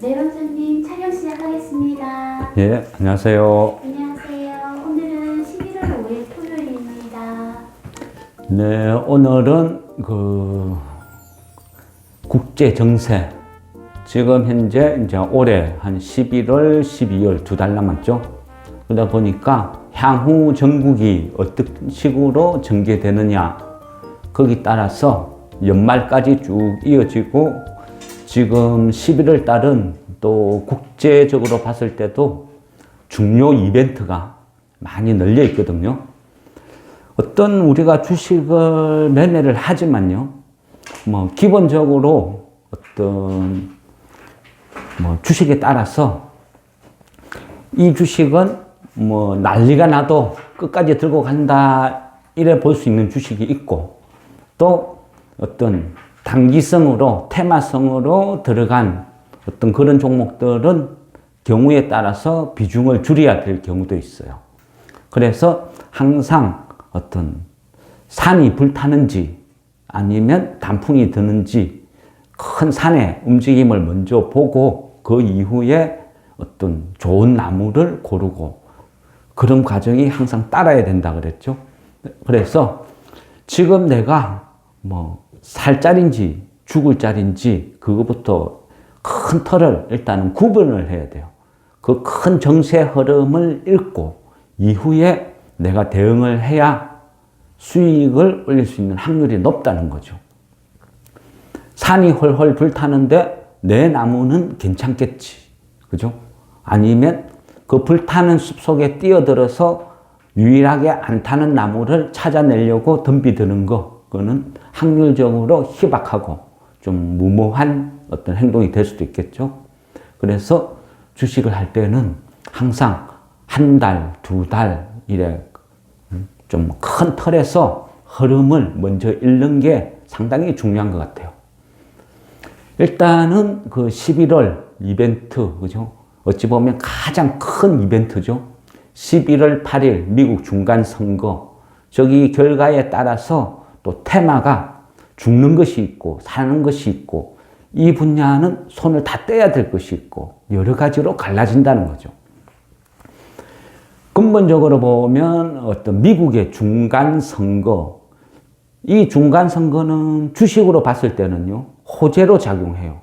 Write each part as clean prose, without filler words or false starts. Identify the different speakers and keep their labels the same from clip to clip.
Speaker 1: 네, 원장님 촬영 시작하겠습니다.
Speaker 2: 예, 안녕하세요.
Speaker 1: 안녕하세요. 오늘은 11월 5일 토요일입니다.
Speaker 2: 네, 오늘은 국제 정세. 지금 현재 이제 올해 한 11월, 12월 2달 남았죠. 그러다 보니까 향후 전국이 어떤 식으로 전개되느냐, 거기 따라서 연말까지 쭉 이어지고, 지금 11월 달은 또 국제적으로 봤을 때도 중요 이벤트가 많이 널려 있거든요. 어떤 우리가 주식을 매매를 하지만요, 기본적으로 어떤 주식에 따라서 이 주식은 난리가 나도 끝까지 들고 간다, 이래 볼 수 있는 주식이 있고, 또 어떤 단기성으로, 테마성으로 들어간 어떤 그런 종목들은 경우에 따라서 비중을 줄여야 될 경우도 있어요. 그래서 항상 어떤 산이 불타는지 아니면 단풍이 드는지 큰 산의 움직임을 먼저 보고 그 이후에 어떤 좋은 나무를 고르고, 그런 과정이 항상 따라야 된다 그랬죠. 그래서 지금 내가 살 자리인지 죽을 자리인지 그거부터 큰 틀을 일단은 구분을 해야 돼요. 그 큰 정세 흐름을 읽고 이후에 내가 대응을 해야 수익을 올릴 수 있는 확률이 높다는 거죠. 산이 헐헐 불타는데 내 나무는 괜찮겠지, 그죠? 아니면 그 불타는 숲속에 뛰어들어서 유일하게 안 타는 나무를 찾아내려고 덤비드는 거, 그거는 확률적으로 희박하고 좀 무모한 어떤 행동이 될 수도 있겠죠. 그래서 주식을 할 때는 항상 한 달, 두 달 이래 좀 큰 틀에서 흐름을 먼저 읽는 게 상당히 중요한 것 같아요. 일단은 그 11월 이벤트, 그죠? 어찌 보면 가장 큰 이벤트죠. 11월 8일 미국 중간선거. 저기 결과에 따라서 또 테마가 죽는 것이 있고 사는 것이 있고, 이 분야는 손을 다 떼야 될 것이 있고, 여러 가지로 갈라진다는 거죠. 근본적으로 보면 어떤 미국의 중간선거, 이 중간선거는 주식으로 봤을 때는요, 호재로 작용해요.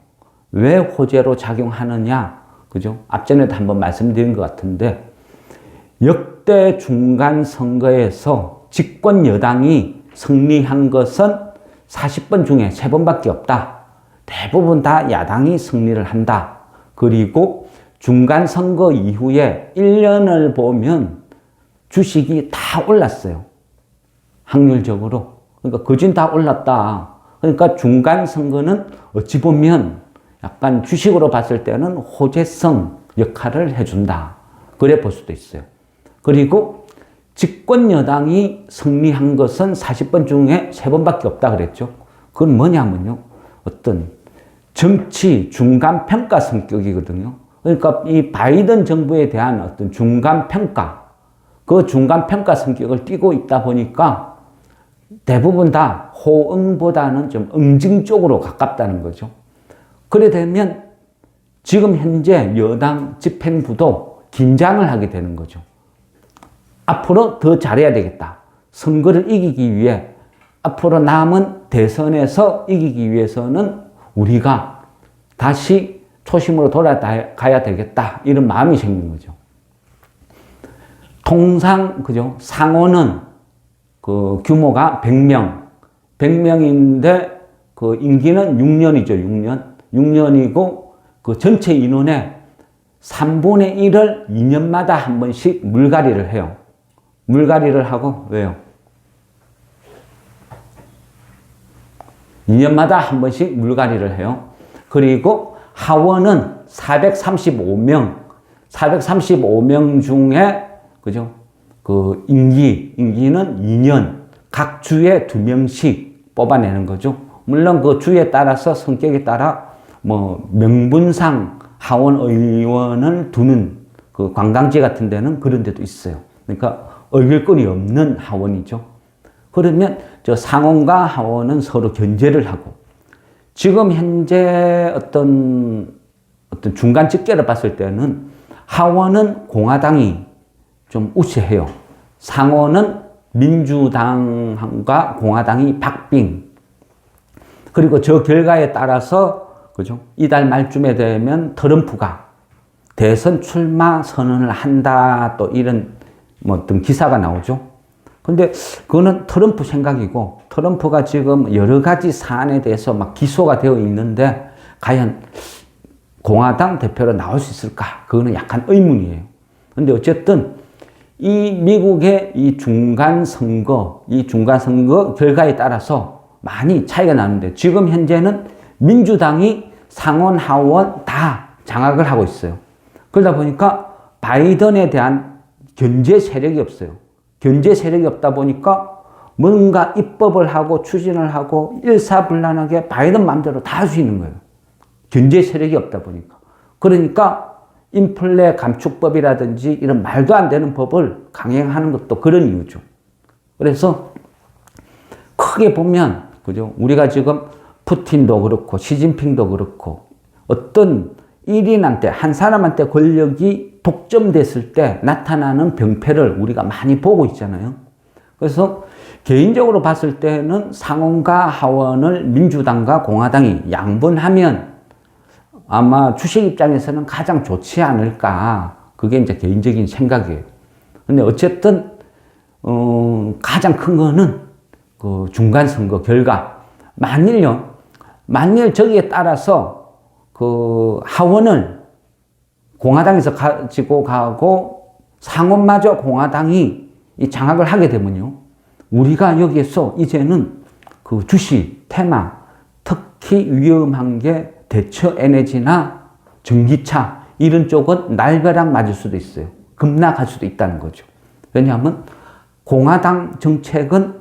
Speaker 2: 왜 호재로 작용하느냐, 그죠? 앞전에도 한번 말씀드린 것 같은데, 역대 중간선거에서 집권 여당이 승리한 것은 40번 중에 3번밖에 없다. 대부분 다 야당이 승리를 한다. 그리고 중간선거 이후에 1년을 보면 주식이 다 올랐어요. 확률적으로. 그러니까 거진 다 올랐다. 그러니까 중간선거는 어찌 보면 약간 주식으로 봤을 때는 호재성 역할을 해준다, 그래 볼 수도 있어요. 그리고 집권 여당이 승리한 것은 40번 중에 3번밖에 없다 그랬죠. 그건 뭐냐면요, 어떤 정치 중간 평가 성격이거든요. 그러니까 이 바이든 정부에 대한 어떤 중간 평가, 그 중간 평가 성격을 띠고 있다 보니까 대부분 다 호응보다는 좀 응징 쪽으로 가깝다는 거죠. 그래 되면 지금 현재 여당 집행부도 긴장을 하게 되는 거죠. 앞으로 더 잘해야 되겠다. 선거를 이기기 위해, 앞으로 남은 대선에서 이기기 위해서는 우리가 다시 초심으로 돌아가야 되겠다, 이런 마음이 생긴 거죠. 통상, 그죠? 상원은 그 규모가 100명인데 그 임기는 6년이죠, 6년. 6년이고 그 전체 인원의 3분의 1을 2년마다 한 번씩 물갈이를 해요. 물갈이를 하고, 왜요? 2년마다 한 번씩 물갈이를 해요. 그리고 하원은 435명 중에, 그죠? 그 임기는 2년, 각 주에 2명씩 뽑아내는 거죠. 물론 그 주에 따라서 성격에 따라 명분상 하원 의원을 두는 그 관광지 같은 데는 그런 데도 있어요. 그러니까 얼굴권이 없는 하원이죠. 그러면 저 상원과 하원은 서로 견제를 하고, 지금 현재 어떤 어떤 중간 집계를 봤을 때는 하원은 공화당이 좀 우세해요. 상원은 민주당과 공화당이 박빙. 그리고 저 결과에 따라서 그죠? 이달 말쯤에 되면 트럼프가 대선 출마 선언을 한다 또 이런 뭐 어떤 기사가 나오죠. 근데 그거는 트럼프 생각이고 트럼프가 지금 여러 가지 사안에 대해서 막 기소가 되어 있는데 과연 공화당 대표로 나올 수 있을까? 그거는 약간 의문이에요. 근데 어쨌든 이 미국의 이 중간 선거 결과에 따라서 많이 차이가 나는데 지금 현재는 민주당이 상원, 하원 다 장악을 하고 있어요. 그러다 보니까 바이든에 대한 견제 세력이 없어요. 견제 세력이 없다 보니까 뭔가 입법을 하고 추진을 하고 일사불란하게 바이든 마음대로 다 할 수 있는 거예요. 견제 세력이 없다 보니까. 그러니까 인플레 감축법이라든지 이런 말도 안 되는 법을 강행하는 것도 그런 이유죠. 그래서 크게 보면 그죠? 우리가 지금 푸틴도 그렇고 시진핑도 그렇고 어떤 일인한테 한 사람한테 권력이 독점됐을 때 나타나는 병폐를 우리가 많이 보고 있잖아요. 그래서 개인적으로 봤을 때는 상원과 하원을 민주당과 공화당이 양분하면 아마 주식 입장에서는 가장 좋지 않을까. 그게 이제 개인적인 생각이에요. 근데 어쨌든, 가장 큰 거는 그 중간선거 결과. 만일 저기에 따라서 그 하원을 공화당에서 가지고 가고 상원마저 공화당이 이 장악을 하게 되면요. 우리가 여기에서 이제는 그 주식, 테마, 특히 위험한 게 대처 에너지나 전기차 이런 쪽은 날벼락 맞을 수도 있어요. 급락할 수도 있다는 거죠. 왜냐하면 공화당 정책은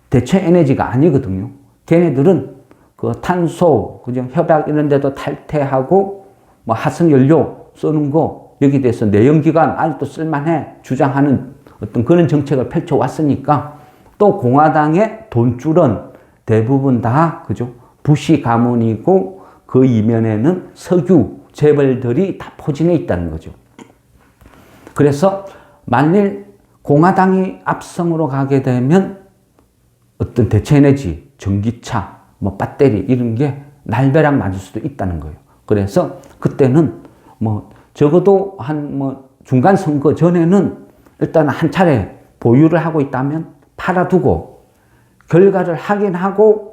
Speaker 2: 대처 에너지가 아니거든요. 걔네들은 그 탄소, 그죠? 협약 이런 데도 탈퇴하고 뭐 화석연료 쓰는 거 여기 대해서 내연기관 아직도 쓸만해 주장하는 어떤 그런 정책을 펼쳐왔으니까 또 공화당의 돈줄은 대부분 다 그죠? 부시 가문이고 그 이면에는 석유 재벌들이 다 포진해 있다는 거죠. 그래서 만일 공화당이 압승으로 가게 되면 어떤 대체 에너지, 전기차, 뭐 배터리 이런 게 날벼락 맞을 수도 있다는 거예요. 그래서 그때는 뭐 적어도 한 뭐 중간 선거 전에는 일단 한 차례 보유를 하고 있다면 팔아두고 결과를 확인하고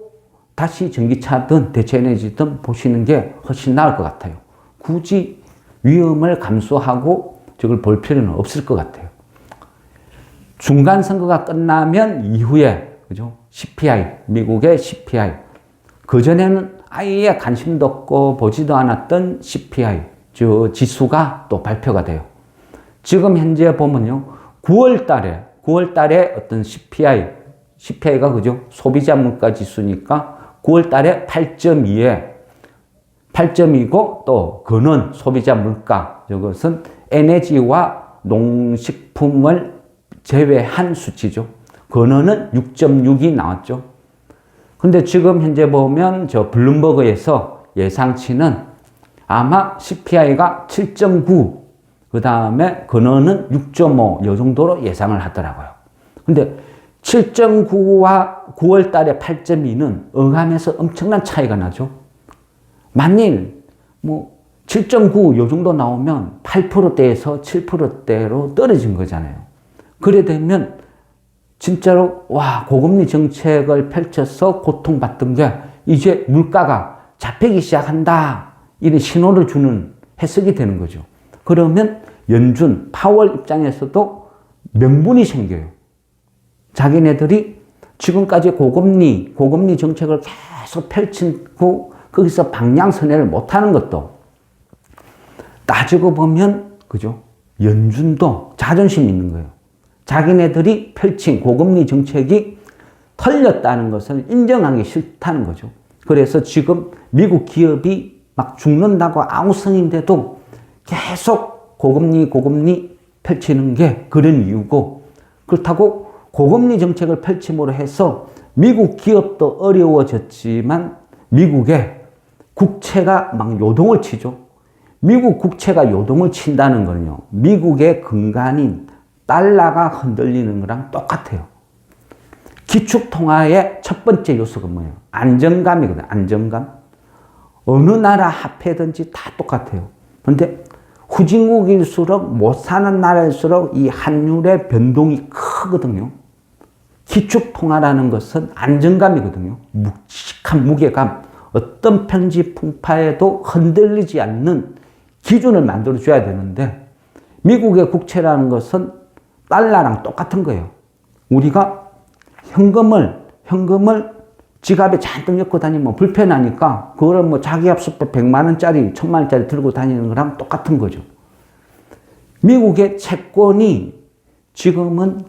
Speaker 2: 다시 전기차든 대체에너지든 보시는 게 훨씬 나을 것 같아요. 굳이 위험을 감수하고 저걸 볼 필요는 없을 것 같아요. 중간 선거가 끝나면 이후에 그죠? CPI, 미국의 CPI. 그전에는 아예 관심도 없고 보지도 않았던 CPI, 저 지수가 또 발표가 돼요. 지금 현재 보면요. 9월 달에 어떤 CPI가 그죠? 소비자 물가 지수니까 9월 달에 8.2이고 또 근원 소비자 물가 이것은 에너지와 농식품을 제외한 수치죠. 근원은 6.6이 나왔죠. 근데 지금 현재 보면 저 블룸버그에서 예상치는 아마 CPI가 7.9 그 다음에 근원은 6.5 이 정도로 예상을 하더라고요. 근데 7.9와 9월 달에 8.2는 어감에서 엄청난 차이가 나죠. 만일 뭐 7.9 이 정도 나오면 8%대에서 7%대로 떨어진 거잖아요. 그래 되면 진짜로 와 고금리 정책을 펼쳐서 고통받던 게 이제 물가가 잡히기 시작한다. 이런 신호를 주는 해석이 되는 거죠. 그러면 연준, 파월 입장에서도 명분이 생겨요. 자기네들이 지금까지 고금리 정책을 계속 펼치고 거기서 방향선회를 못하는 것도 따지고 보면 그죠? 연준도 자존심이 있는 거예요. 자기네들이 펼친 고금리 정책이 털렸다는 것을 인정하기 싫다는 거죠. 그래서 지금 미국 기업이 막 죽는다고 아우성인데도 계속 고금리 펼치는 게 그런 이유고, 그렇다고 고금리 정책을 펼침으로 해서 미국 기업도 어려워졌지만 미국의 국채가 막 요동을 치죠. 미국 국채가 요동을 친다는 거는요, 미국의 근간인 달러가 흔들리는 거랑 똑같아요. 기축통화의 첫 번째 요소가 뭐예요? 안정감이거든요. 안정감. 어느 나라 화폐든지 다 똑같아요. 그런데 후진국일수록 못 사는 나라일수록 이 환율의 변동이 크거든요. 기축통화라는 것은 안정감이거든요. 묵직한 무게감. 어떤 편지 풍파에도 흔들리지 않는 기준을 만들어줘야 되는데 미국의 국채라는 것은 달러랑 똑같은 거예요. 우리가 현금을 지갑에 잔뜩 넣고 다니면 불편하니까 그걸 뭐 자기 압수표 100만 원짜리, 1000만 원짜리 들고 다니는 거랑 똑같은 거죠. 미국의 채권이 지금은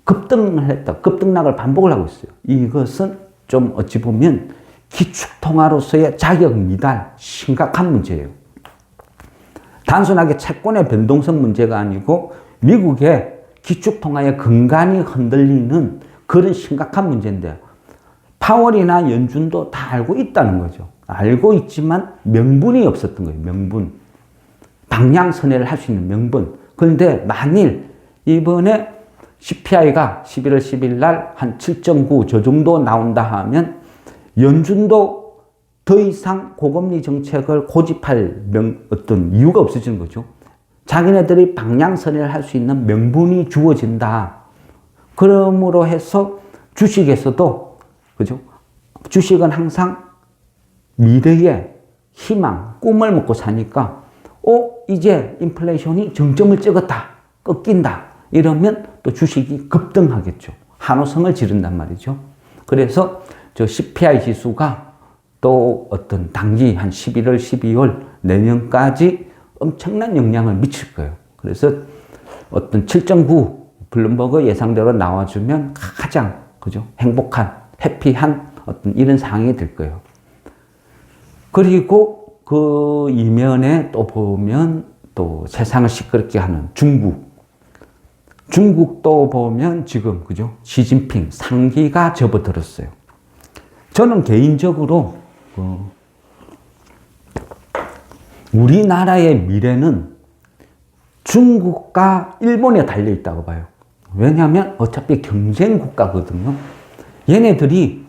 Speaker 2: 급등을 했다. 급등락을 반복을 하고 있어요. 이것은 좀 어찌 보면 기축통화로서의 자격 미달, 심각한 문제예요. 단순하게 채권의 변동성 문제가 아니고 미국의 기축통화의 근간이 흔들리는 그런 심각한 문제인데 파월이나 연준도 다 알고 있다는 거죠. 알고 있지만 명분이 없었던 거예요. 명분. 방향선회를 할 수 있는 명분. 그런데 만일 이번에 CPI가 11월 10일 날 한 7.9 저 정도 나온다 하면 연준도 더 이상 고금리 정책을 고집할 어떤 이유가 없어지는 거죠. 자기네들이 방향선회를 할 수 있는 명분이 주어진다. 그러므로 해서 주식에서도, 그죠? 주식은 항상 미래의 희망, 꿈을 먹고 사니까, 이제 인플레이션이 정점을 찍었다. 꺾인다. 이러면 또 주식이 급등하겠죠. 환호성을 지른단 말이죠. 그래서 저 CPI 지수가 또 어떤 단기 한 11월, 12월 내년까지 엄청난 영향을 미칠 거예요. 그래서 어떤 7.9 블룸버그 예상대로 나와주면 가장, 그죠? 행복한, 해피한 어떤 이런 상황이 될 거예요. 그리고 그 이면에 또 보면 또 세상을 시끄럽게 하는 중국도 보면 지금, 그죠? 시진핑 상기가 접어들었어요. 저는 개인적으로 우리나라의 미래는 중국과 일본에 달려 있다고 봐요. 왜냐하면 어차피 경쟁 국가거든요. 얘네들이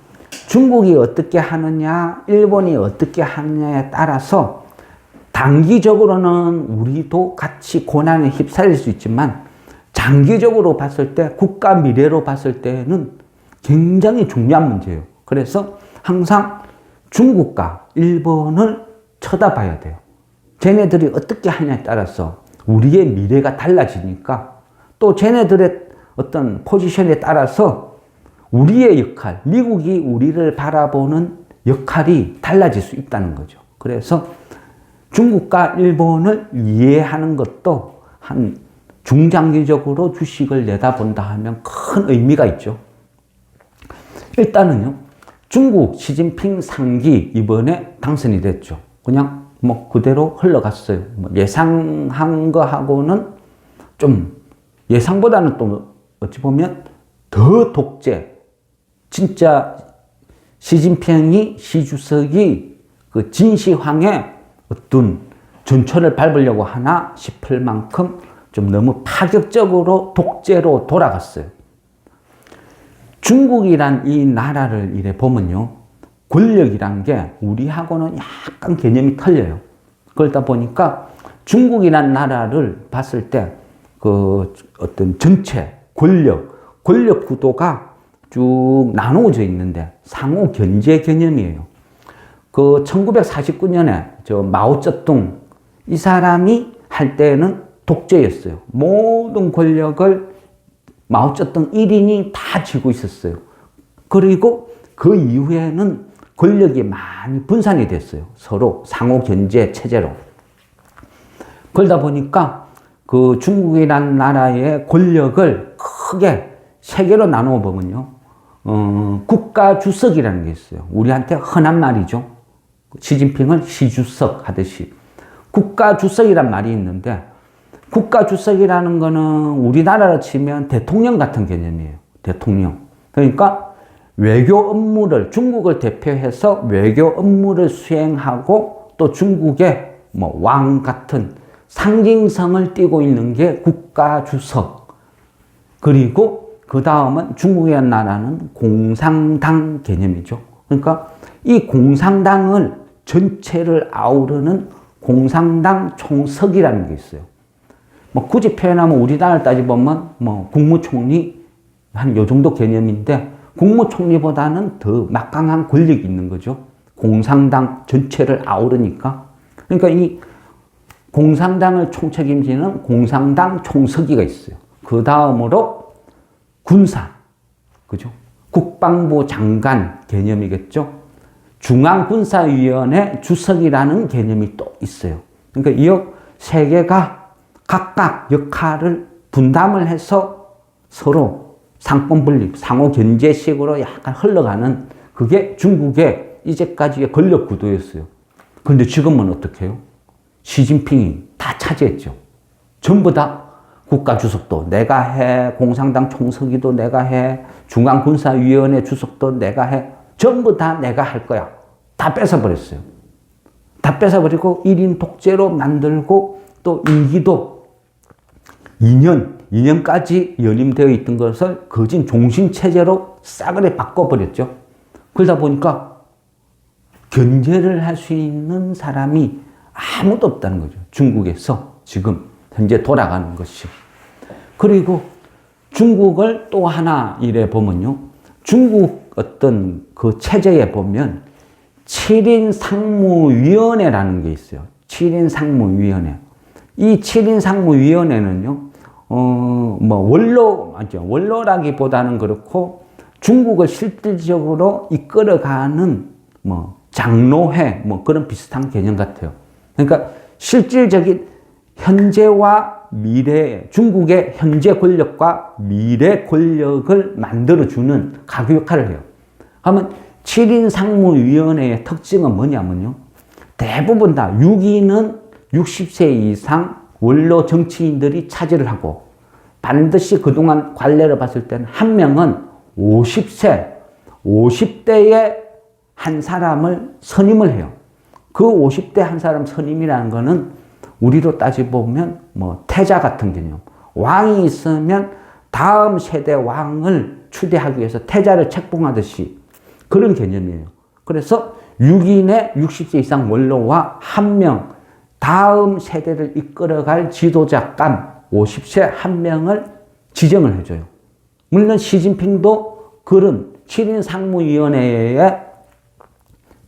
Speaker 2: 중국이 어떻게 하느냐, 일본이 어떻게 하느냐에 따라서 단기적으로는 우리도 같이 고난에 휩싸일 수 있지만 장기적으로 봤을 때, 국가 미래로 봤을 때는 굉장히 중요한 문제예요. 그래서 항상 중국과 일본을 쳐다봐야 돼요. 쟤네들이 어떻게 하냐에 따라서 우리의 미래가 달라지니까 또 쟤네들의 어떤 포지션에 따라서 우리의 역할, 미국이 우리를 바라보는 역할이 달라질 수 있다는 거죠. 그래서 중국과 일본을 이해하는 것도 한 중장기적으로 주식을 내다본다 하면 큰 의미가 있죠. 일단은요, 중국 시진핑 상기 이번에 당선이 됐죠. 그냥 뭐 그대로 흘러갔어요. 뭐 예상한 거하고는 좀 예상보다는 또 어찌 보면 더 독재. 진짜 시진핑이 시주석이 그 진시황의 어떤 전철을 밟으려고 하나 싶을 만큼 좀 너무 파격적으로 독재로 돌아갔어요. 중국이란 이 나라를 이래 보면요, 권력이란 게 우리하고는 약간 개념이 틀려요. 그러다 보니까 중국이란 나라를 봤을 때 그 어떤 전체 권력 구도가 쭉 나누어져 있는데 상호 견제 개념이에요. 그 1949년에 저 마오쩌둥 이 사람이 할 때는 독재였어요. 모든 권력을 마오쩌둥 1인이 다 쥐고 있었어요. 그리고 그 이후에는 권력이 많이 분산이 됐어요. 서로 상호 견제 체제로. 그러다 보니까 그 중국이라는 나라의 권력을 크게 세 개로 나누어 보면요. 국가 주석이라는 게 있어요. 우리한테 흔한 말이죠. 시진핑을 시주석 하듯이. 국가 주석이란 말이 있는데 국가 주석이라는 거는 우리나라로 치면 대통령 같은 개념이에요. 대통령. 그러니까 외교 업무를, 중국을 대표해서 외교 업무를 수행하고 또 중국의 뭐 왕 같은 상징성을 띠고 있는 게 국가주석. 그리고 그 다음은 중국의 나라는 공산당 개념이죠. 그러니까 이 공산당을 전체를 아우르는 공산당 총석이라는 게 있어요. 뭐 굳이 표현하면 우리나라를 따져보면 뭐 국무총리 한 요 정도 개념인데 국무총리보다는 더 막강한 권력이 있는 거죠. 공산당 전체를 아우르니까. 그러니까 이 공산당을 총책임지는 공산당 총서기가 있어요. 그 다음으로 군사, 그죠? 국방부 장관 개념이겠죠. 중앙군사위원회 주석이라는 개념이 또 있어요. 그러니까 이 세 개가 각각 역할을 분담을 해서 서로 상권 분립, 상호 견제식으로 약간 흘러가는 그게 중국의 이제까지의 권력 구도였어요. 그런데 지금은 어떻게 해요? 시진핑이 다 차지했죠. 전부 다 국가주석도 내가 해, 공산당 총서기도 내가 해, 중앙군사위원회 주석도 내가 해, 전부 다 내가 할 거야. 다 뺏어버렸어요. 다 뺏어버리고 1인 독재로 만들고 또 임기도 2년까지 연임되어 있던 것을 거진 종신체제로 싸그리 바꿔버렸죠. 그러다 보니까 견제를 할 수 있는 사람이 아무도 없다는 거죠. 중국에서 지금 현재 돌아가는 것이. 그리고 중국을 또 하나 이래 보면요. 중국 어떤 그 체제에 보면 7인 상무위원회라는 게 있어요. 7인 상무위원회. 이 7인 상무위원회는요, 원로라기보다는 그렇고 중국을 실질적으로 이끌어가는 장로회, 그런 비슷한 개념 같아요. 그러니까 실질적인 현재와 미래, 중국의 현재 권력과 미래 권력을 만들어주는 가교 역할을 해요. 그러면 7인 상무위원회의 특징은 뭐냐면요. 대부분 다 6인은 60세 이상 원로 정치인들이 차지를 하고 반드시 그동안 관례를 봤을 때는 한 명은 50대의 한 사람을 선임을 해요. 그 50대 한 사람 선임이라는 거는 우리로 따져보면 태자 같은 개념. 왕이 있으면 다음 세대 왕을 추대하기 위해서 태자를 책봉하듯이 그런 개념이에요. 그래서 6인의 60세 이상 원로와 한 명, 다음 세대를 이끌어갈 지도자감 50세 한 명을 지정을 해줘요. 물론 시진핑도 그런 7인 상무위원회의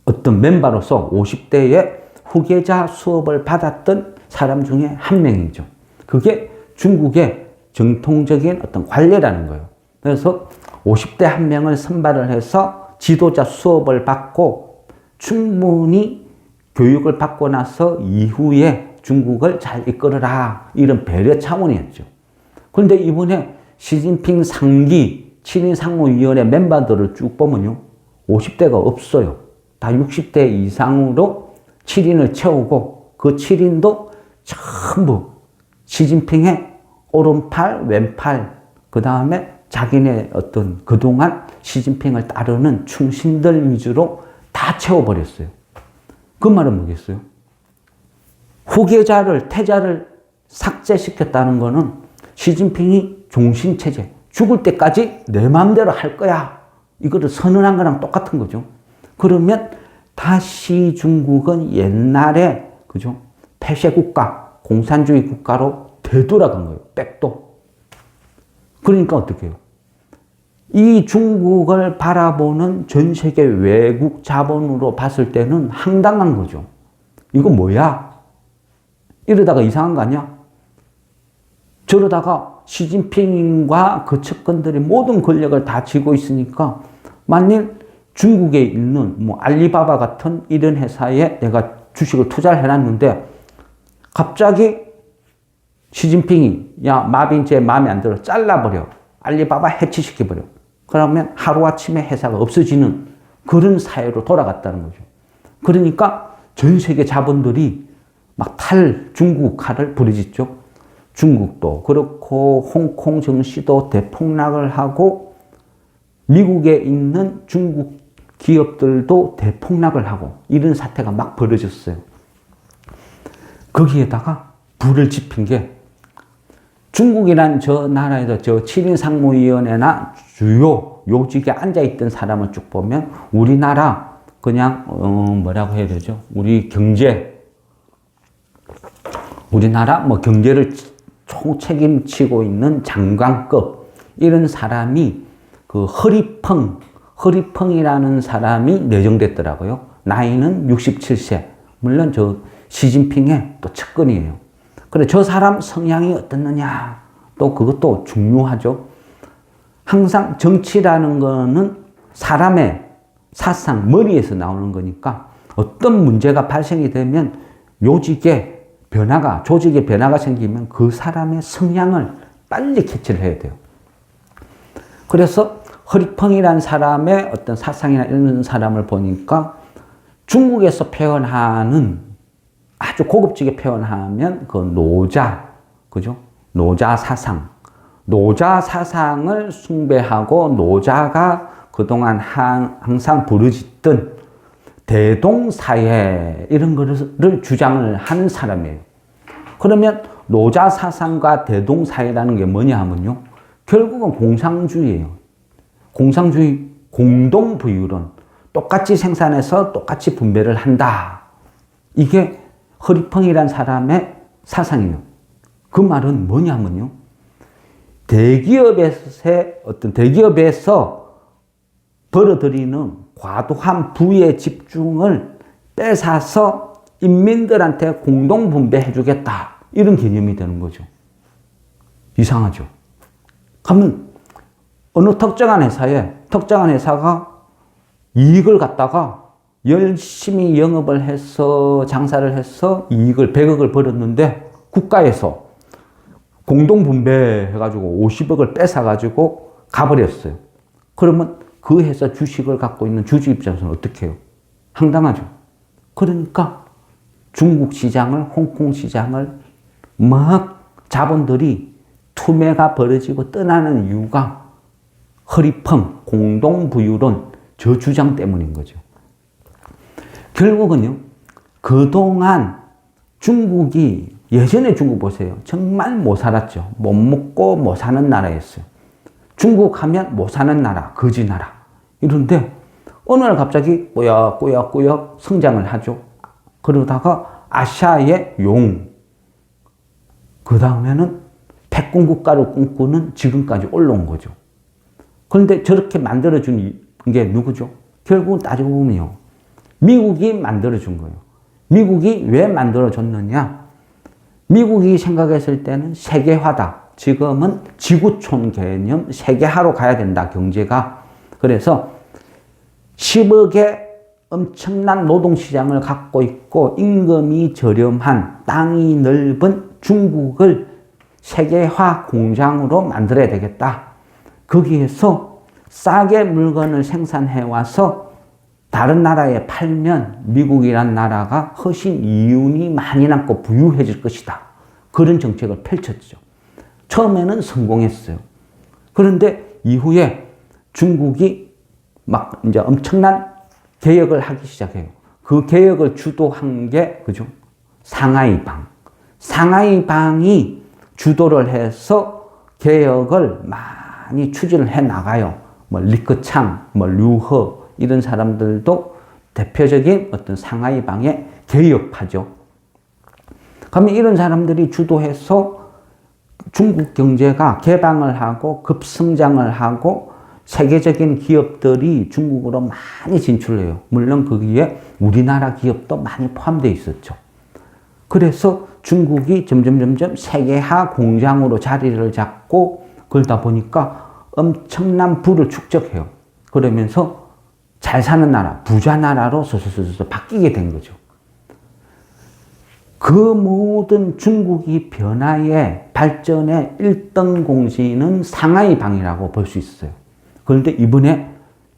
Speaker 2: 어떤 멤버로서 50대의 후계자 수업을 받았던 사람 중에 한 명이죠. 그게 중국의 정통적인 어떤 관례라는 거예요. 그래서 50대 한 명을 선발을 해서 지도자 수업을 받고 충분히 교육을 받고 나서 이후에 중국을 잘 이끌어라. 이런 배려 차원이었죠. 그런데 이번에 시진핑 상기 7인 상무위원회 멤버들을 쭉 보면요. 50대가 없어요. 다 60대 이상으로 7인을 채우고 그 7인도 전부 시진핑의 오른팔, 왼팔, 그 다음에 자기네 어떤 그동안 시진핑을 따르는 충신들 위주로 다 채워버렸어요. 그 말은 뭐겠어요? 후계자를, 태자를 삭제시켰다는 거는 시진핑이 종신체제, 죽을 때까지 내 마음대로 할 거야. 이거를 선언한 거랑 똑같은 거죠. 그러면 다시 중국은 옛날에, 그죠? 폐쇄국가, 공산주의 국가로 되돌아간 거예요. 백도. 그러니까 어떻게 해요? 이 중국을 바라보는 전 세계 외국 자본으로 봤을 때는 황당한 거죠. 이거 뭐야? 이러다가 이상한 거 아니야? 저러다가 시진핑과 그 측근들이 모든 권력을 다 쥐고 있으니까 만일 중국에 있는 알리바바 같은 이런 회사에 내가 주식을 투자를 해놨는데 갑자기 시진핑이 마빈 제 마음에 안 들어 잘라버려. 알리바바 해체시켜버려. 그러면 하루아침에 회사가 없어지는 그런 사회로 돌아갔다는 거죠. 그러니까 전 세계 자본들이 막 중국화를 부르짖죠. 중국도 그렇고 홍콩 증시도 대폭락을 하고 미국에 있는 중국 기업들도 대폭락을 하고 이런 사태가 막 벌어졌어요. 거기에다가 불을 지핀 게 중국이란 저 나라에서 저 7인 상무위원회나 주요 요직에 앉아있던 사람을 쭉 보면 우리나라 그냥 뭐라고 해야 되죠? 우리나라 뭐 경제를 총책임지고 있는 장관급 이런 사람이 그 허리펑이라는 사람이 내정됐더라고요. 나이는 67세. 물론 저 시진핑의 또 측근이에요. 그래 저 사람 성향이 어떻느냐 또 그것도 중요하죠. 항상 정치라는 거는 사람의 사상, 머리에서 나오는 거니까 어떤 문제가 발생이 되면 조직의 변화가 생기면 그 사람의 성향을 빨리 캐치를 해야 돼요. 그래서 허리펑이라는 사람의 어떤 사상이나 이런 사람을 보니까 중국에서 표현하는 아주 고급지게 표현하면 그 그죠? 노자 사상을 숭배하고 노자가 그동안 항상 부르짖던 대동사회 이런 것을 주장을 하는 사람이에요. 그러면 노자 사상과 대동사회라는 게 뭐냐 하면요. 결국은 공상주의예요. 공상주의, 공동부유론. 똑같이 생산해서 똑같이 분배를 한다. 이게 허리펑이란 사람의 사상이에요. 그 말은 뭐냐면요. 대기업에서 벌어들이는 과도한 부의 집중을 뺏어서 인민들한테 공동 분배해 주겠다. 이런 개념이 되는 거죠. 이상하죠. 그러면 어느 특정한 회사가 이익을 갖다가 열심히 영업을 해서 장사를 해서 이익을 100억을 벌었는데 국가에서 공동 분배해가지고 50억을 뺏어가지고 가버렸어요. 그러면 그 회사 주식을 갖고 있는 주주 입장에서는 어떻게 해요? 황당하죠. 그러니까 중국 시장을, 홍콩 시장을 막 자본들이 투매가 벌어지고 떠나는 이유가 허리펑, 공동부유론, 저 주장 때문인 거죠. 결국은요, 그동안 예전에 중국 보세요. 정말 못 살았죠. 못 먹고 못 사는 나라였어요. 중국 하면 못 사는 나라, 거지 나라. 이런데 어느 날 갑자기 꾸역꾸역 성장을 하죠. 그러다가 아시아의 용, 그 다음에는 패권 국가를 꿈꾸는 지금까지 올라온 거죠. 그런데 저렇게 만들어준 게 누구죠? 결국은 따지고 보면요. 미국이 만들어준 거예요. 미국이 왜 만들어줬느냐? 미국이 생각했을 때는 세계화다. 지금은 지구촌 개념 세계화로 가야 된다, 경제가. 그래서 10억의 엄청난 노동시장을 갖고 있고 임금이 저렴한 땅이 넓은 중국을 세계화 공장으로 만들어야 되겠다. 거기에서 싸게 물건을 생산해 와서 다른 나라에 팔면 미국이란 나라가 훨씬 이윤이 많이 남고 부유해질 것이다. 그런 정책을 펼쳤죠. 처음에는 성공했어요. 그런데 이후에 중국이 막 이제 엄청난 개혁을 하기 시작해요. 그 개혁을 주도한 게, 그죠? 상하이방. 상하이방이 주도를 해서 개혁을 많이 추진을 해 나가요. 뭐 리커창, 뭐 류허 이런 사람들도 대표적인 어떤 상하이방의 개혁파죠. 그러면 이런 사람들이 주도해서 중국 경제가 개방을 하고 급성장을 하고 세계적인 기업들이 중국으로 많이 진출해요. 물론 거기에 우리나라 기업도 많이 포함되어 있었죠. 그래서 중국이 점점 세계화 공장으로 자리를 잡고 그러다 보니까 엄청난 부를 축적해요. 그러면서 잘 사는 나라, 부자 나라로 서서서 바뀌게 된 거죠. 그 모든 중국이 변화의 발전의 1등 공신은 상하이방이라고 볼 수 있어요. 그런데 이번에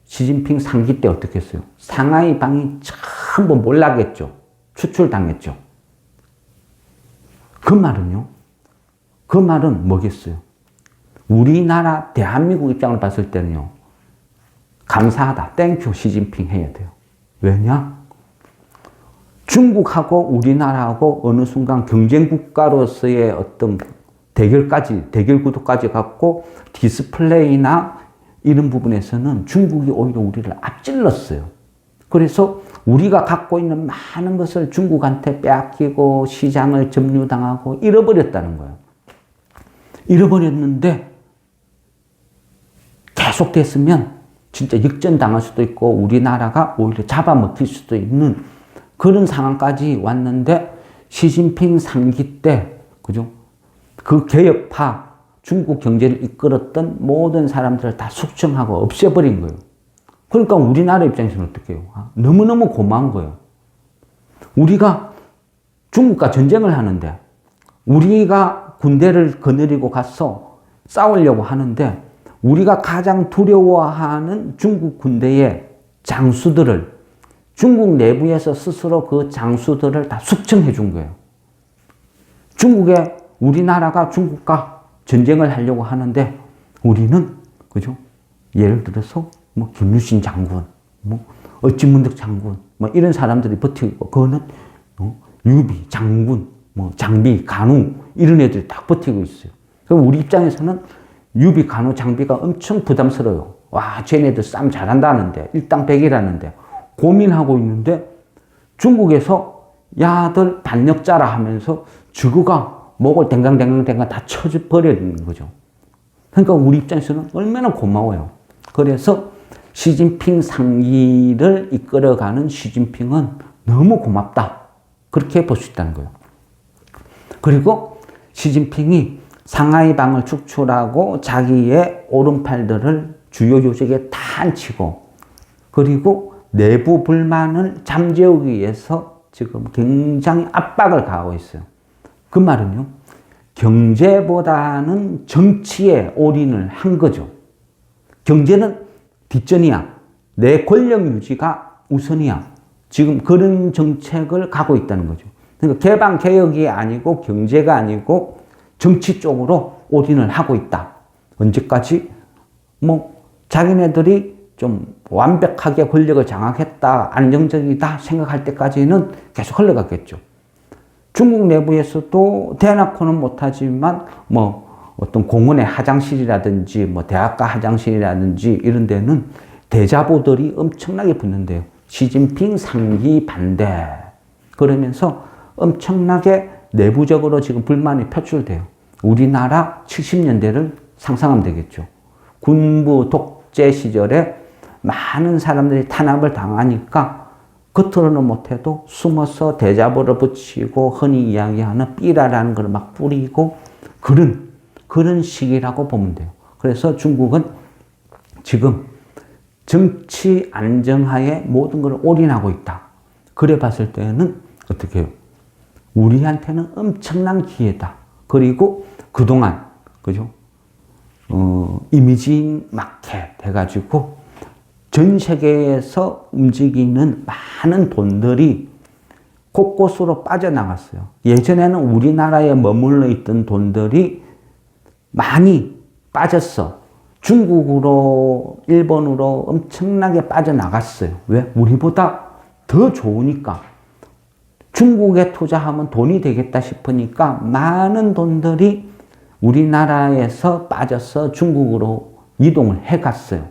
Speaker 2: 시진핑 상기 때 어떻게 했어요? 상하이방이 전부 몰락했죠. 추출당했죠. 그 말은요? 그 말은 뭐겠어요? 우리나라 대한민국 입장을 봤을 때는요. 감사하다. 땡큐 시진핑 해야 돼요. 왜냐? 중국하고 우리나라하고 어느 순간 경쟁 국가로서의 어떤 대결 구도까지 갖고 디스플레이나 이런 부분에서는 중국이 오히려 우리를 앞질렀어요. 그래서 우리가 갖고 있는 많은 것을 중국한테 빼앗기고 시장을 점유당하고 잃어버렸다는 거예요. 잃어버렸는데 계속됐으면 진짜 역전당할 수도 있고 우리나라가 오히려 잡아먹힐 수도 있는 그런 상황까지 왔는데 시진핑 3기 때, 그죠? 그 개혁파, 중국 경제를 이끌었던 모든 사람들을 다 숙청하고 없애버린 거예요. 그러니까 우리나라 입장에서는 어떻게 해요? 너무너무 고마운 거예요. 우리가 중국과 전쟁을 하는데 우리가 군대를 거느리고 가서 싸우려고 하는데 우리가 가장 두려워하는 중국 군대의 장수들을 중국 내부에서 스스로 그 장수들을 다 숙청해 준 거예요. 우리나라가 중국과 전쟁을 하려고 하는데 우리는, 그죠? 예를 들어서 뭐 김유신 장군, 뭐 어찌문득 장군, 뭐 이런 사람들이 버티고, 그거는 유비, 장군, 뭐 장비, 간우 이런 애들이 딱 버티고 있어요. 그럼 우리 입장에서는 유비, 간우, 장비가 엄청 부담스러워요. 와, 쟤네들 싸움 잘한다는데, 일당백이라는데 고민하고 있는데 중국에서 야들 반역자라 하면서 저거가 목을 댕강댕강댕강 다 쳐버리는 거죠. 그러니까 우리 입장에서는 얼마나 고마워요. 그래서 시진핑 3기를 이끌어가는 시진핑은 너무 고맙다. 그렇게 볼 수 있다는 거예요. 그리고 시진핑이 상하이방을 축출하고 자기의 오른팔들을 주요 요직에 다 앉히고 그리고 내부 불만을 잠재우기 위해서 지금 굉장히 압박을 가하고 있어요. 그 말은요, 경제보다는 정치에 올인을 한 거죠. 경제는 뒷전이야. 내 권력 유지가 우선이야. 지금 그런 정책을 가고 있다는 거죠. 그러니까 개방, 개혁이 아니고 경제가 아니고 정치 쪽으로 올인을 하고 있다. 언제까지? 뭐, 자기네들이 좀 완벽하게 권력을 장악했다, 안정적이다 생각할 때까지는 계속 흘러갔겠죠. 중국 내부에서도 대놓고는 못하지만 뭐 어떤 공원의 화장실이라든지 뭐 대학가 화장실이라든지 이런 데는 대자보들이 엄청나게 붙는데요. 시진핑 3기 반대. 그러면서 엄청나게 내부적으로 지금 불만이 표출돼요. 우리나라 70년대를 상상하면 되겠죠. 군부 독재 시절에 많은 사람들이 탄압을 당하니까 겉으로는 못해도 숨어서 대자보를 붙이고 흔히 이야기하는 삐라라는 걸 막 뿌리고 그런 시기라고 보면 돼요. 그래서 중국은 지금 정치 안정하에 모든 걸 올인하고 있다. 그래 봤을 때는 어떻게 해요? 우리한테는 엄청난 기회다. 그리고 그동안, 그죠? 이미지 마켓 해가지고 전 세계에서 움직이는 많은 돈들이 곳곳으로 빠져나갔어요. 예전에는 우리나라에 머물러 있던 돈들이 많이 빠졌어. 중국으로, 일본으로 엄청나게 빠져나갔어요. 왜? 우리보다 더 좋으니까. 중국에 투자하면 돈이 되겠다 싶으니까 많은 돈들이 우리나라에서 빠져서 중국으로 이동을 해갔어요.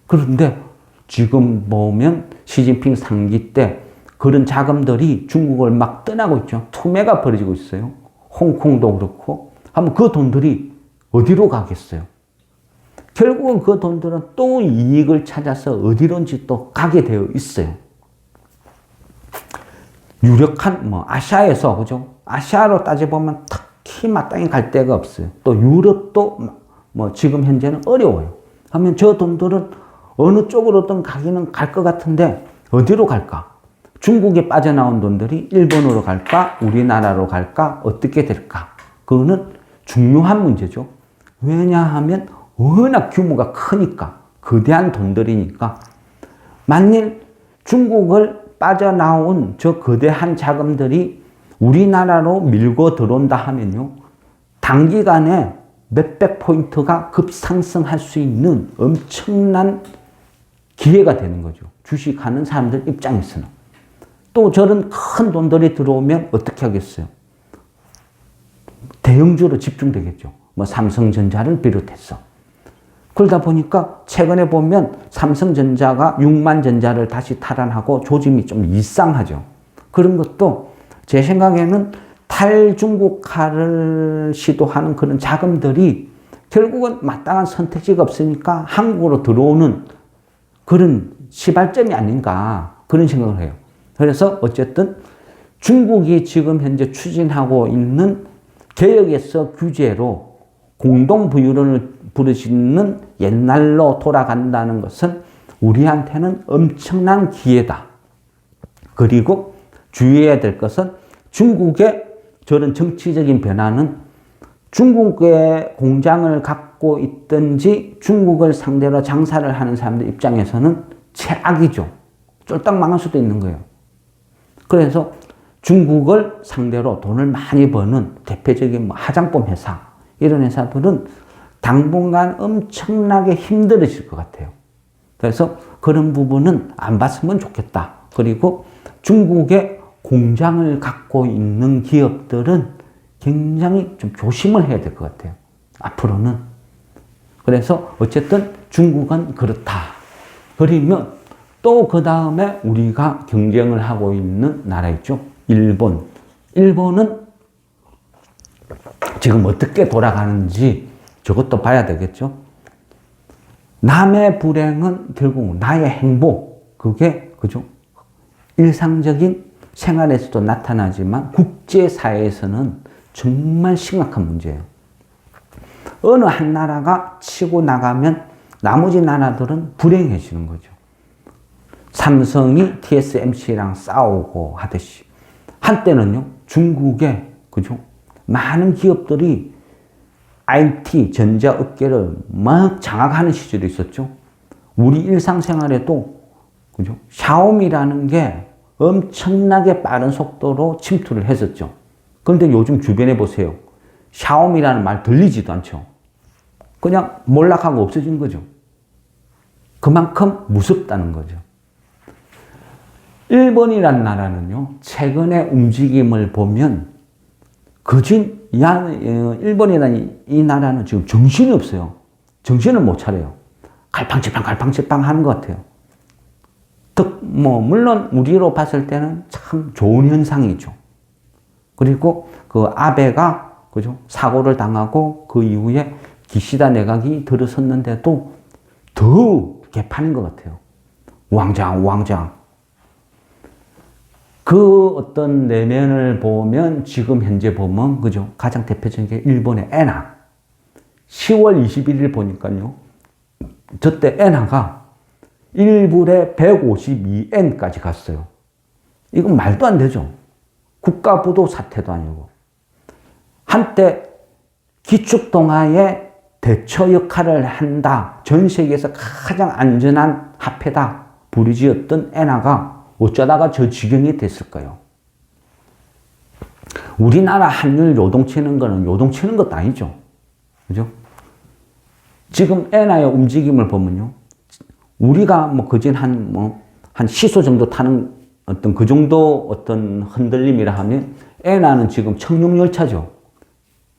Speaker 2: 그런데 지금 보면 시진핑 3기 때 그런 자금들이 중국을 막 떠나고 있죠. 투매가 벌어지고 있어요. 홍콩도 그렇고. 하면 그 돈들이 어디로 가겠어요? 결국은 그 돈들은 또 이익을 찾아서 어디론지 또 가게 되어 있어요. 유력한 아시아에서, 그죠? 아시아로 따져보면 특히 마땅히 갈 데가 없어요. 또 유럽도 지금 현재는 어려워요. 하면 저 돈들은 어느 쪽으로든 가기는 갈 것 같은데 어디로 갈까? 중국에 빠져나온 돈들이 일본으로 갈까? 우리나라로 갈까? 어떻게 될까? 그거는 중요한 문제죠. 왜냐하면 워낙 규모가 크니까, 거대한 돈들이니까. 만일 중국을 빠져나온 저 거대한 자금들이 우리나라로 밀고 들어온다 하면요, 단기간에 몇백 포인트가 급상승할 수 있는 엄청난 기회가 되는 거죠. 주식하는 사람들 입장에서는. 또 저런 큰 돈들이 들어오면 어떻게 하겠어요? 대형주로 집중되겠죠. 뭐 삼성전자를 비롯해서. 그러다 보니까 최근에 보면 삼성전자가 6만 전자를 다시 탈환하고 조짐이 좀 이상하죠. 그런 것도 제 생각에는 탈중국화를 시도하는 그런 자금들이 결국은 마땅한 선택지가 없으니까 한국으로 들어오는 그런 시발점이 아닌가 그런 생각을 해요. 그래서 어쨌든 중국이 지금 현재 추진하고 있는 개혁에서 규제로 공동부유를 부르시는 옛날로 돌아간다는 것은 우리한테는 엄청난 기회다. 그리고 주의해야 될 것은 중국의 저런 정치적인 변화는 중국의 공장을 갖고 있든지 중국을 상대로 장사를 하는 사람들 입장에서는 최악이죠. 쫄딱 망할 수도 있는 거예요. 그래서 중국을 상대로 돈을 많이 버는 대표적인 뭐 화장품 회사, 이런 회사들은 당분간 엄청나게 힘들어질 것 같아요. 그래서 그런 부분은 안 봤으면 좋겠다. 그리고 중국의 공장을 갖고 있는 기업들은 굉장히 좀 조심을 해야 될 것 같아요. 앞으로는. 그래서 어쨌든 중국은 그렇다. 그러면 또 그 다음에 우리가 경쟁을 하고 있는 나라 있죠. 일본. 일본은 지금 어떻게 돌아가는지 저것도 봐야 되겠죠. 남의 불행은 결국 나의 행복. 그게, 그죠? 일상적인 생활에서도 나타나지만 국제사회에서는 정말 심각한 문제예요. 어느 한 나라가 치고 나가면 나머지 나라들은 불행해지는 거죠. 삼성이 TSMC랑 싸우고 하듯이. 한때는요, 중국에, 그죠? 많은 기업들이 IT, 전자업계를 막 장악하는 시절이 있었죠. 우리 일상생활에도, 그죠? 샤오미라는 게 엄청나게 빠른 속도로 침투를 했었죠. 그런데 요즘 주변에 보세요. 샤오미라는 말 들리지도 않죠. 그냥 몰락하고 없어진 거죠. 그만큼 무섭다는 거죠. 일본이란 나라는요, 최근의 움직임을 보면, 일본이라는 이 나라는 지금 정신이 없어요. 정신을 못 차려요. 갈팡질팡 하는 것 같아요. 물론 우리로 봤을 때는 참 좋은 현상이죠. 그리고 그 아베가, 그죠? 사고를 당하고 그 이후에 기시다 내각이 들어섰는데도 더 개판인 것 같아요. 우왕좌왕. 그 어떤 내면을 보면 지금 현재 보면, 그죠? 가장 대표적인 게 일본의 엔화. 10월 21일 보니까요. 저때 엔화가 1불에 152엔까지 갔어요. 이건 말도 안 되죠. 국가부도 사태도 아니고. 한때 기축통화의 대처 역할을 한다. 전 세계에서 가장 안전한 화폐다. 부르짖었던 엔화가 어쩌다가 저 지경이 됐을까요? 우리나라 환율 요동치는 거는 요동치는 것도 아니죠. 그죠? 지금 엔화의 움직임을 보면요. 우리가 그진 한 시소 정도 타는 어떤 그 정도 어떤 흔들림이라 하면 엔화는 지금 청룡열차죠.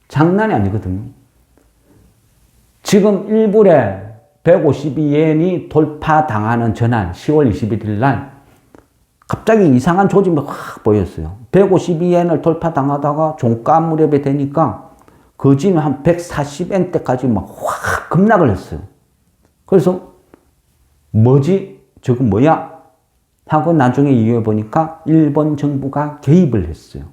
Speaker 2: 장난이 아니거든요. 지금 1불에 152엔이 돌파당하는 전날 10월 21일 날 갑자기 이상한 조짐이 확 보였어요. 152엔을 돌파당하다가 종가 무렵에 되니까 거진 한 140엔 때까지 막 확 급락을 했어요. 그래서 뭐지? 저거 뭐야? 하고 나중에 이유해 보니까 일본 정부가 개입을 했어요.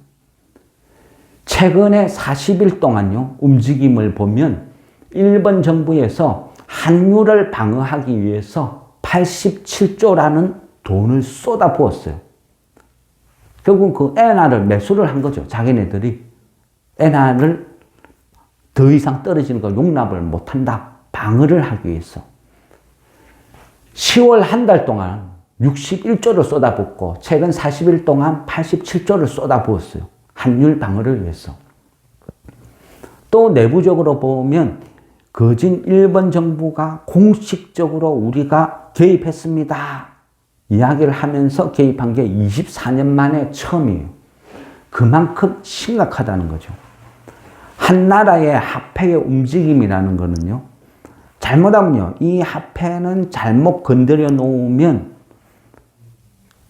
Speaker 2: 최근에 40일 동안요, 움직임을 보면 일본 정부에서 환율을 방어하기 위해서 87조라는 돈을 쏟아 부었어요. 결국 그 엔화를 매수를 한 거죠. 자기네들이 엔화를 더 이상 떨어지는 걸 용납을 못한다. 방어를 하기 위해서. 10월 한 달 동안 61조를 쏟아붓고 최근 40일 동안 87조를 쏟아부었어요. 환율 방어를 위해서. 또 내부적으로 보면 거진 일본 정부가 공식적으로 우리가 개입했습니다. 이야기를 하면서 개입한 게 24년 만에 처음이에요. 그만큼 심각하다는 거죠. 한 나라의 화폐의 움직임이라는 거는요, 잘못하면요, 이 화폐는 잘못 건드려 놓으면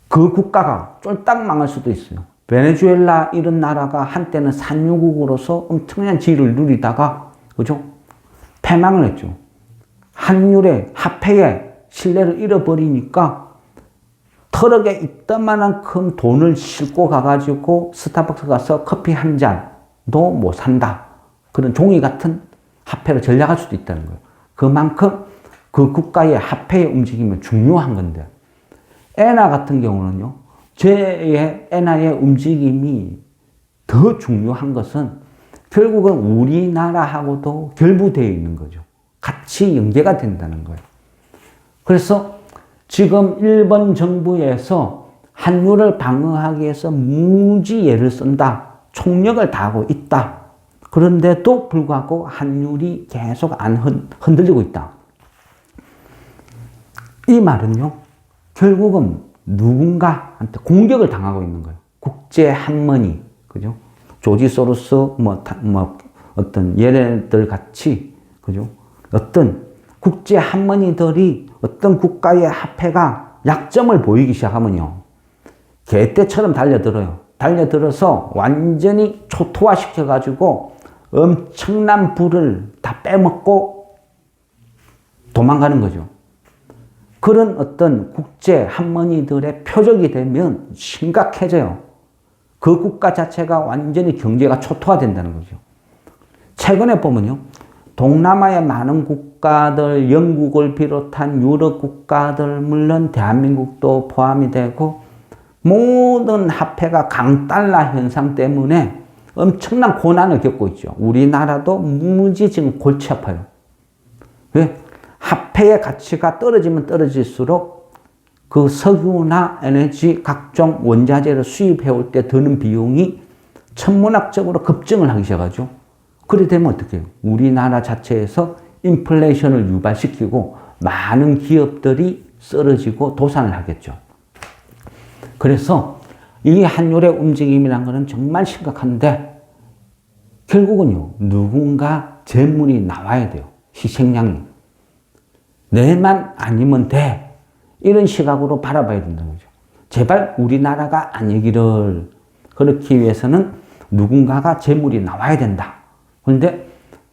Speaker 2: 그 국가가 쫄딱 망할 수도 있어요. 베네수엘라 이런 나라가 한때는 산유국으로서 엄청난 지위를 누리다가, 그죠? 패망을 했죠. 환율의 화폐의 신뢰를 잃어버리니까 트럭에 있다만한 큰 돈을 싣고 가가지고 스타벅스 가서 커피 한 잔도 못 산다. 그런 종이 같은 화폐로 전락할 수도 있다는 거예요. 그만큼 그 국가의 화폐의 움직임이 중요한 건데, 엔화 같은 경우는요, 제 엔화의 움직임이 더 중요한 것은 결국은 우리나라하고도 결부되어 있는 거죠. 같이 연계가 된다는 거예요. 그래서 지금 일본 정부에서 환율을 방어하기 위해서 무지애를 쓴다. 총력을 다하고 있다. 그런데도 불구하고 환율이 계속 안 흔들리고 있다. 이 말은요, 결국은 누군가한테 공격을 당하고 있는 거예요. 국제 한머니, 그죠? 조지 소로스, 어떤 얘네들 같이, 그죠? 어떤 국제 한머니들이 어떤 국가의 화폐가 약점을 보이기 시작하면요, 개떼처럼 달려들어요. 달려들어서 완전히 초토화시켜가지고 엄청난 부를 다 빼먹고 도망가는 거죠. 그런 어떤 국제 한머니들의 표적이 되면 심각해져요. 그 국가 자체가 완전히 경제가 초토화된다는 거죠. 최근에 보면요, 동남아의 많은 국가들, 영국을 비롯한 유럽 국가들, 물론 대한민국도 포함이 되고, 모든 화폐가 강달러 현상 때문에 엄청난 고난을 겪고 있죠. 우리나라도 무지 지금 골치 아파요. 왜? 화폐의 가치가 떨어지면 떨어질수록 그 석유나 에너지 각종 원자재를 수입해 올 때 드는 비용이 천문학적으로 급증을 하기 시작하죠. 그래 되면 어떻게 해요? 우리나라 자체에서 인플레이션을 유발시키고 많은 기업들이 쓰러지고 도산을 하겠죠. 그래서 이 환율의 움직임이란 것은 정말 심각한데, 결국은요, 누군가 재물이 나와야 돼요. 희생양이. 내만 아니면 돼. 이런 시각으로 바라봐야 된다는 거죠. 제발 우리나라가 아니기를. 그렇기 위해서는 누군가가 재물이 나와야 된다. 그런데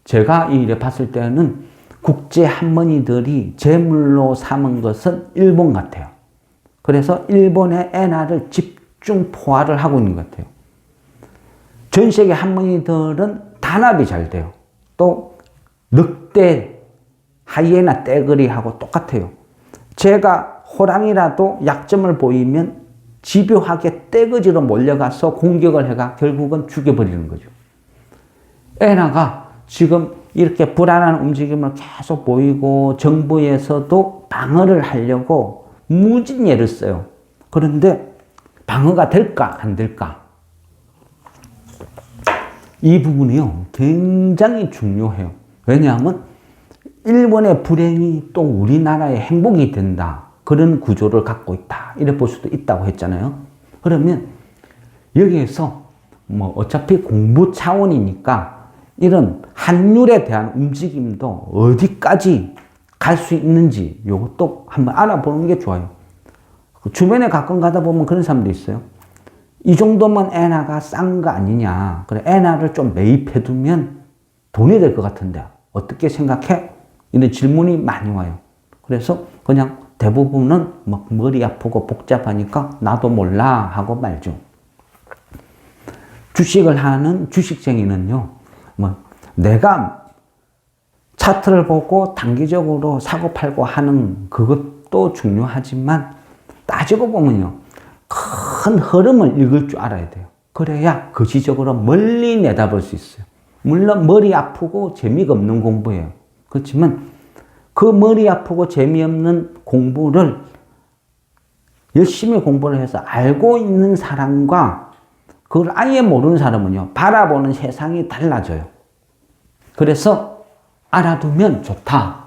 Speaker 2: 제가 이래 봤을 때는 국제 한머니들이 재물로 삼은 것은 일본 같아요. 그래서 일본의 엔화를 집중 포화를 하고 있는 것 같아요. 전 세계 한머니들은 단합이 잘 돼요. 또 늑대, 하이에나 떼거리하고 똑같아요. 제가 호랑이라도 약점을 보이면 집요하게 떼거지로 몰려가서 공격을 해가 결국은 죽여버리는 거죠. 엔화가 지금 이렇게 불안한 움직임을 계속 보이고 정부에서도 방어를 하려고 무진예를 써요. 그런데 방어가 될까 안 될까? 이 부분이요, 굉장히 중요해요. 왜냐하면 일본의 불행이 또 우리나라의 행복이 된다. 그런 구조를 갖고 있다. 이래 볼 수도 있다고 했잖아요. 그러면 여기에서 어차피 공부 차원이니까 이런 환율에 대한 움직임도 어디까지 갈 수 있는지 이것도 한번 알아보는 게 좋아요. 주변에 가끔 가다 보면 그런 사람도 있어요. 이 정도면 엔화가 싼 거 아니냐. 그래, 엔화를 좀 매입해두면 돈이 될 것 같은데 어떻게 생각해? 이런 질문이 많이 와요. 그래서 그냥 대부분은 막 머리 아프고 복잡하니까 나도 몰라 하고 말죠. 주식을 하는 주식쟁이는요, 내가 차트를 보고 단기적으로 사고 팔고 하는 그것도 중요하지만 따지고 보면요, 큰 흐름을 읽을 줄 알아야 돼요. 그래야 거시적으로 멀리 내다볼 수 있어요. 물론 머리 아프고 재미가 없는 공부예요. 그렇지만 그 머리 아프고 재미없는 공부를 열심히 공부를 해서 알고 있는 사람과 그걸 아예 모르는 사람은요, 바라보는 세상이 달라져요. 그래서 알아두면 좋다.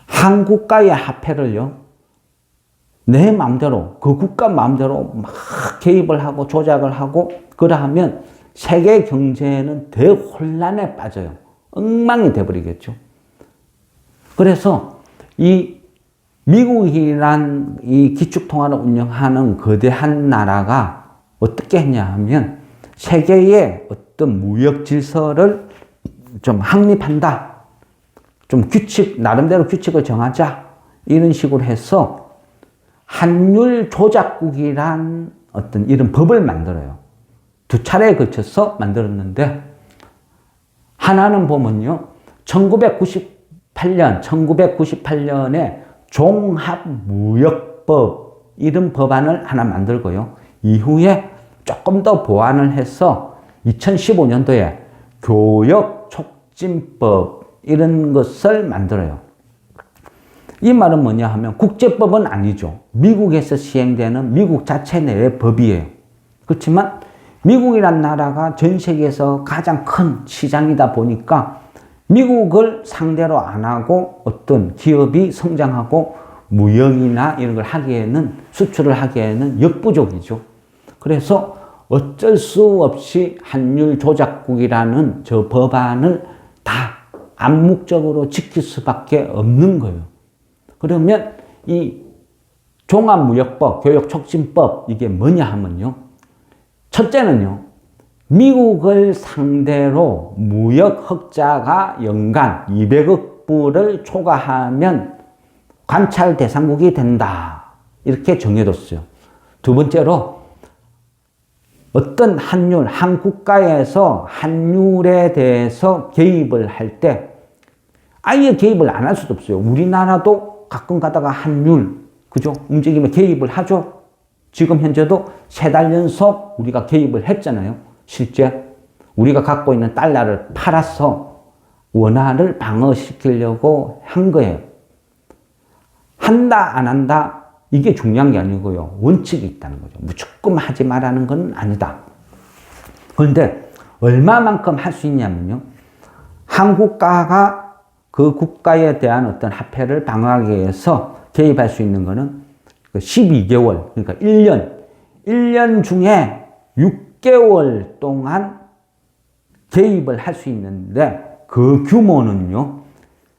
Speaker 2: 한국가의 화폐를요, 내 마음대로, 그 국가 마음대로 막 개입을 하고 조작을 하고 그러하면 세계 경제는 대혼란에 빠져요. 엉망이 돼버리겠죠. 그래서 이 미국이란 이 기축통화를 운영하는 거대한 나라가 어떻게 했냐 하면 세계의 어떤 무역 질서를 좀 확립한다. 좀 나름대로 규칙을 정하자. 이런 식으로 해서 환율 조작국이란 어떤 이런 법을 만들어요. 두 차례에 걸쳐서 만들었는데, 하나는 보면요, 1998년에 종합무역법, 이런 법안을 하나 만들고요. 이후에 조금 더 보완을 해서 2015년도에 교역촉진법, 이런 것을 만들어요. 이 말은 뭐냐 하면 국제법은 아니죠. 미국에서 시행되는 미국 자체 내의 법이에요. 그렇지만 미국이란 나라가 전 세계에서 가장 큰 시장이다 보니까 미국을 상대로 안 하고 어떤 기업이 성장하고 무역이나 이런 걸 하기에는, 수출을 하기에는 역부족이죠. 그래서 어쩔 수 없이 환율 조작국이라는 저 법안을 다 암묵적으로 지킬 수밖에 없는 거예요. 그러면 이 종합무역법, 교역촉진법, 이게 뭐냐 하면요. 첫째는요, 미국을 상대로 무역 흑자가 연간 200억 불을 초과하면 관찰 대상국이 된다. 이렇게 정해뒀어요. 두 번째로, 어떤 환율, 한 국가에서 환율에 대해서 개입을 할 때 아예 개입을 안 할 수도 없어요. 우리나라도 가끔 가다가 환율, 그죠? 움직이면 개입을 하죠. 지금 현재도 3달 연속 우리가 개입을 했잖아요. 실제 우리가 갖고 있는 달러를 팔아서 원화를 방어시키려고 한 거예요. 한다 안 한다 이게 중요한 게 아니고요. 원칙이 있다는 거죠. 무조건 하지 말라는 건 아니다. 그런데 얼마만큼 할 수 있냐면요. 한 국가가 그 국가에 대한 어떤 화폐를 방어하기 위해서 개입할 수 있는 거는 12개월, 그러니까 1년 중에 6개월 동안 개입을 할 수 있는데, 그 규모는요,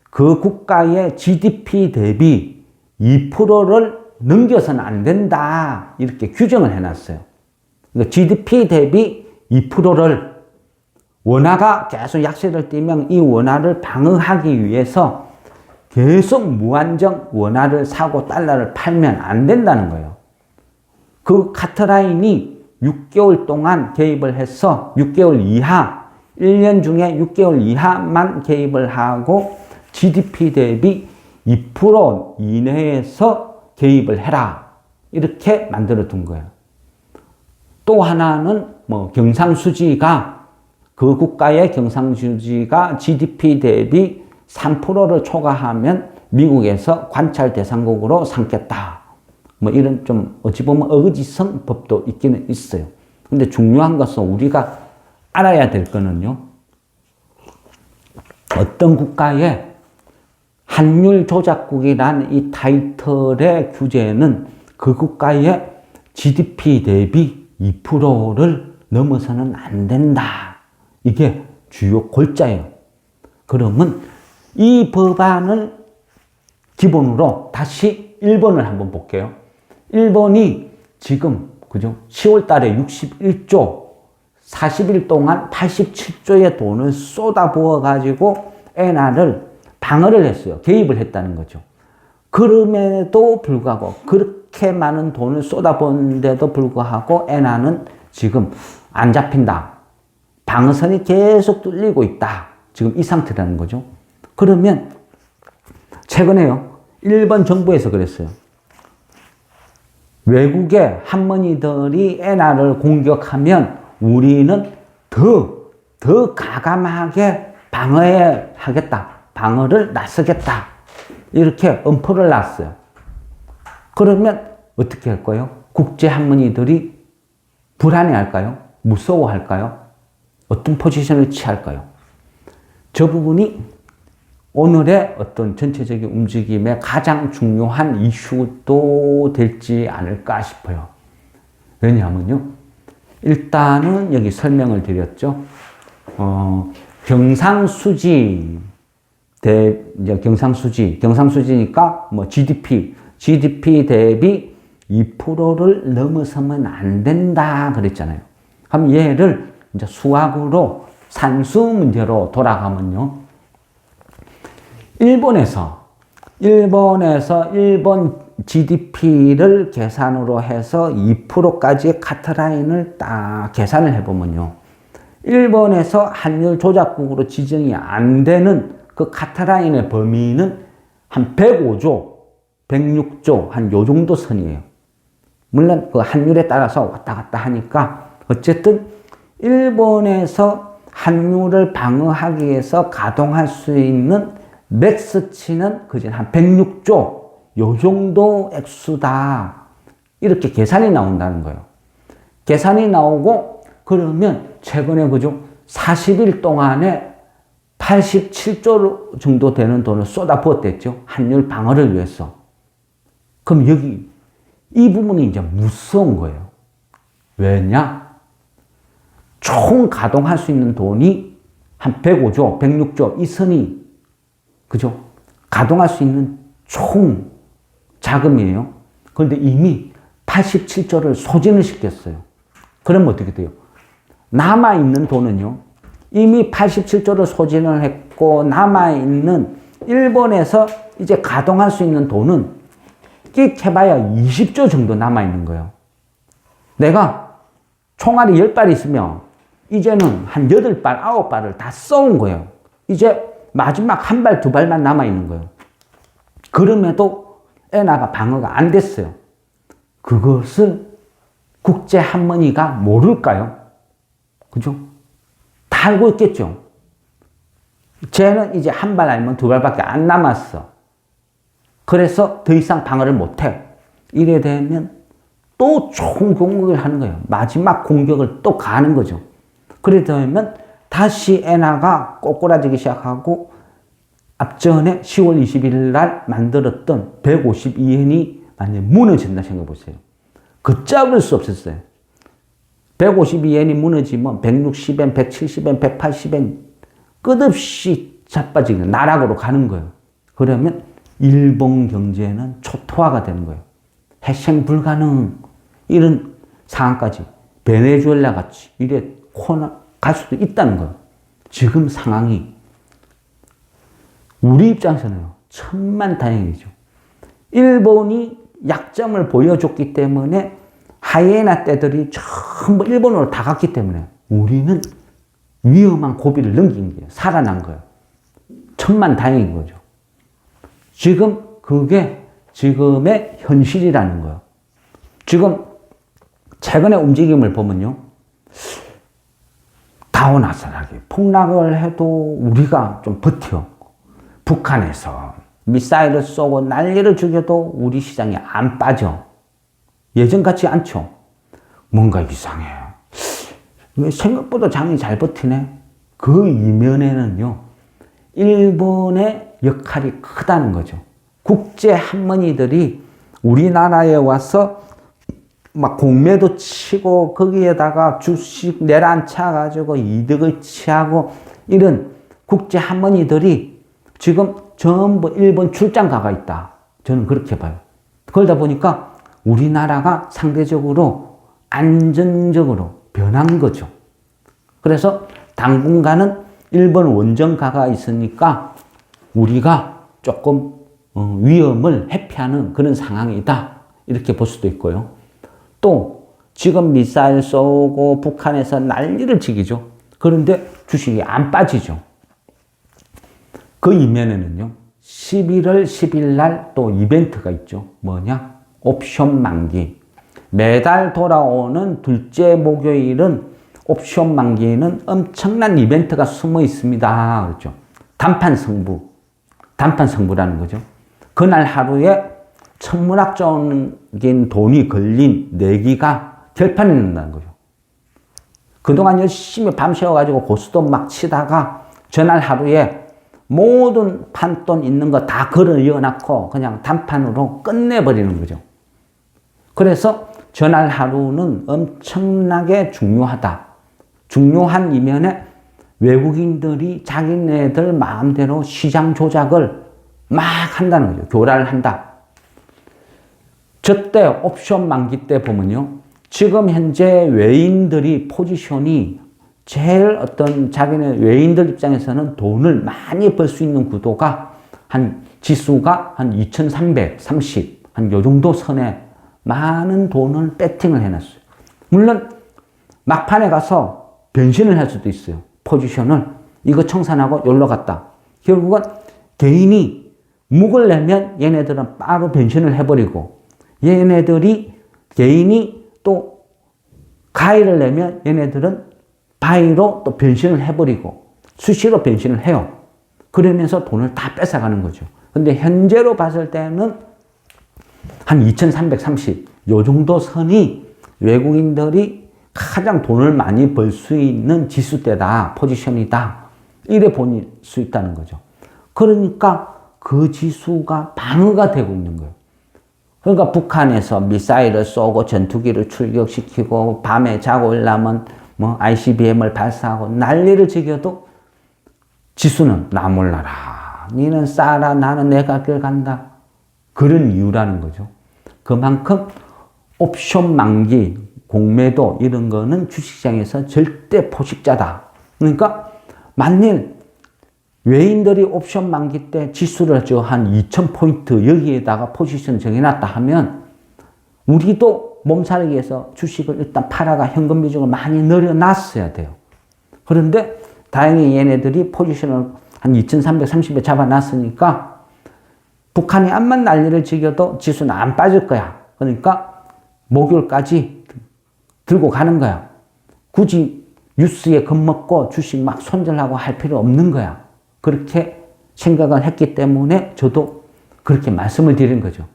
Speaker 2: 그 국가의 GDP 대비 2%를 넘겨서는 안 된다. 이렇게 규정을 해놨어요. 그러니까 GDP 대비 2%를 원화가 계속 약세를 띠면 이 원화를 방어하기 위해서 계속 무한정 원화를 사고 달러를 팔면 안 된다는 거예요. 그 카트라인이 6개월 동안 개입을 해서 6개월 이하, 1년 중에 6개월 이하만 개입을 하고 GDP 대비 2% 이내에서 개입을 해라. 이렇게 만들어 둔 거예요. 또 하나는 경상수지가, 그 국가의 경상수지가 GDP 대비 3%를 초과하면 미국에서 관찰 대상국으로 삼겠다. 이런 좀 어찌 보면 어거지성 법도 있기는 있어요. 근데 중요한 것은 우리가 알아야 될 거는요. 어떤 국가의 환율 조작국이라는 이 타이틀의 규제는 그 국가의 GDP 대비 2%를 넘어서는 안 된다. 이게 주요 골자예요. 그러면 이 법안을 기본으로 다시 1번을 한번 볼게요. 1번이 지금, 그죠? 10월 달에 61조, 40일 동안 87조의 돈을 쏟아부어 가지고 엔화를 방어를 했어요. 개입을 했다는 거죠. 그럼에도 불구하고, 그렇게 많은 돈을 쏟아부었는데도 불구하고 엔화는 지금 안 잡힌다. 방어선이 계속 뚫리고 있다. 지금 이 상태라는 거죠. 그러면 최근에요, 일본 정부에서 그랬어요. 외국의 할머니들이 엔화를 공격하면 우리는 더 가감하게 방어하겠다. 방어를 나서겠다. 이렇게 엄포를 놨어요. 그러면 어떻게 할까요? 국제 할머니들이 불안해할까요? 무서워할까요? 어떤 포지션을 취할까요? 저 부분이 오늘의 어떤 전체적인 움직임의 가장 중요한 이슈도 될지 않을까 싶어요. 왜냐하면요. 일단은 여기 설명을 드렸죠. 경상수지, 이제 경상수지니까 뭐 GDP 대비 2%를 넘어서면 안 된다 그랬잖아요. 그럼 얘를 이제 수학으로 산수 문제로 돌아가면요. 일본 GDP를 계산으로 해서 2%까지 카트라인을 딱 계산을 해보면요. 일본에서 환율 조작국으로 지정이 안 되는 그 카트라인의 범위는 한 105조, 106조, 한 요 정도 선이에요. 물론 그 환율에 따라서 왔다 갔다 하니까 어쨌든 일본에서 환율을 방어하기 위해서 가동할 수 있는 맥스치는 그저 한 106조, 요 정도 액수다. 이렇게 계산이 나온다는 거예요. 계산이 나오고 그러면 최근에 그죠? 40일 동안에 87조 정도 되는 돈을 쏟아부었댔죠. 환율 방어를 위해서. 그럼 여기 이 부분이 이제 무서운 거예요. 왜냐? 총 가동할 수 있는 돈이 한 105조, 106조 이 선이 그죠? 가동할 수 있는 총 자금이에요. 그런데 이미 87조를 소진을 시켰어요. 그러면 어떻게 돼요? 남아있는 돈은요. 이미 87조를 소진을 했고 남아있는 일본에서 이제 가동할 수 있는 돈은 끽 해봐야 20조 정도 남아있는 거예요. 내가 총알이 10발 있으면 이제는 한 8발, 9발을 다 쏘은 거예요. 이제 마지막 1발, 2발만 남아있는 거예요. 그럼에도 엔화가 방어가 안 됐어요. 그것을 국제 한mon의가 모를까요? 그죠? 다 알고 있겠죠? 쟤는 이제 1발 아니면 2발밖에 안 남았어. 그래서 더 이상 방어를 못해. 이래 되면 또 총공격을 하는 거예요. 마지막 공격을 또 가는 거죠. 그래 되면 다시 엔화가 꼬꾸라지기 시작하고 앞전에 10월 20일 날 만들었던 152엔이 완전히 무너진다 생각해 보세요. 걷잡을 수 없었어요. 152엔이 무너지면 160엔, 170엔, 180엔 끝없이 자빠지는 나락으로 가는 거예요. 그러면 일본 경제는 초토화가 되는 거예요. 해생 불가능 이런 상황까지 베네수엘라 같이 이래 갈 수도 있다는 거예요. 지금 상황이 우리 입장에서는 천만다행이죠. 일본이 약점을 보여줬기 때문에 하이에나 떼들이 전부 일본으로 다 갔기 때문에 우리는 위험한 고비를 넘긴 거예요. 살아난 거예요. 천만다행인 거죠. 지금 그게 지금의 현실이라는 거예요. 지금 최근의 움직임을 보면요. 다운화살하게 폭락을 해도 우리가 좀 버텨. 북한에서 미사일을 쏘고 난리를 죽여도 우리 시장이 안 빠져. 예전 같지 않죠. 뭔가 이상해. 왜 생각보다 장이 잘 버티네. 그 이면에는요. 일본의 역할이 크다는 거죠. 국제 한mon의들이 우리나라에 와서 막 공매도 치고 거기에다가 주식 내란쳐가지고 이득을 취하고 이런 국제 한mon의들이 지금 전부 일본 출장 가가 있다. 저는 그렇게 봐요. 그러다 보니까 우리나라가 상대적으로 안정적으로 변한 거죠. 그래서 당분간은 일본 원정 가가 있으니까 우리가 조금 위험을 회피하는 그런 상황이다. 이렇게 볼 수도 있고요. 또 지금 미사일 쏘고 북한에서 난리를 치기죠. 그런데 주식이 안 빠지죠. 그 이면에는요. 11월 10일 날 또 이벤트가 있죠. 뭐냐? 옵션 만기. 매달 돌아오는 둘째 목요일은 옵션 만기에는 엄청난 이벤트가 숨어 있습니다. 그렇죠. 단판 승부라는 거죠. 그날 하루에 천문학적인 돈이 걸린 내기가 결판이 난다는 거죠. 그동안 열심히 밤새워가지고 고스톱 막 치다가 전날 하루에 모든 판돈 있는 거 다 걸어 이어놓고 그냥 단판으로 끝내버리는 거죠. 그래서 전날 하루는 엄청나게 중요하다. 중요한 이면에 외국인들이 자기네들 마음대로 시장 조작을 막 한다는 거죠. 교란을 한다. 저때 옵션 만기 때 보면요. 지금 현재 외인들이 포지션이 제일 어떤 자기네 외인들 입장에서는 돈을 많이 벌 수 있는 구도가 한 지수가 한 2330, 한 요 정도 선에 많은 돈을 배팅을 해놨어요. 물론 막판에 가서 변신을 할 수도 있어요. 포지션을 이거 청산하고 여기로 갔다. 결국은 개인이 묵을 내면 얘네들은 바로 변신을 해버리고 얘네들이 개인이 또 가위를 내면 얘네들은 바위로 또 변신을 해버리고 수시로 변신을 해요. 그러면서 돈을 다 뺏어가는 거죠. 근데 현재로 봤을 때는 한 2330, 요 정도 선이 외국인들이 가장 돈을 많이 벌 수 있는 지수대다, 포지션이다. 이래 볼 수 있다는 거죠. 그러니까 그 지수가 방어가 되고 있는 거예요. 그러니까 북한에서 미사일을 쏘고 전투기를 출격시키고 밤에 자고 일어나면 뭐 ICBM을 발사하고 난리를 지겨도 지수는 나 몰라라. 니는 싸라. 나는 내가 길 간다. 그런 이유라는 거죠. 그만큼 옵션 만기, 공매도 이런 거는 주식시장에서 절대 포식자다. 그러니까 만일 외인들이 옵션 만기 때 지수를 한 2000포인트 여기에다가 포지션 정해놨다 하면 우리도 몸살기 위해서 주식을 일단 팔아가 현금 비중을 많이 늘여놨어야 돼요. 그런데 다행히 얘네들이 포지션을 한 2330에 잡아놨으니까 북한이 암만 난리를 지겨도 지수는 안 빠질 거야. 그러니까 목요일까지 들고 가는 거야. 굳이 뉴스에 겁먹고 주식 막 손절하고 할 필요 없는 거야. 그렇게 생각을 했기 때문에 저도 그렇게 말씀을 드린 거죠.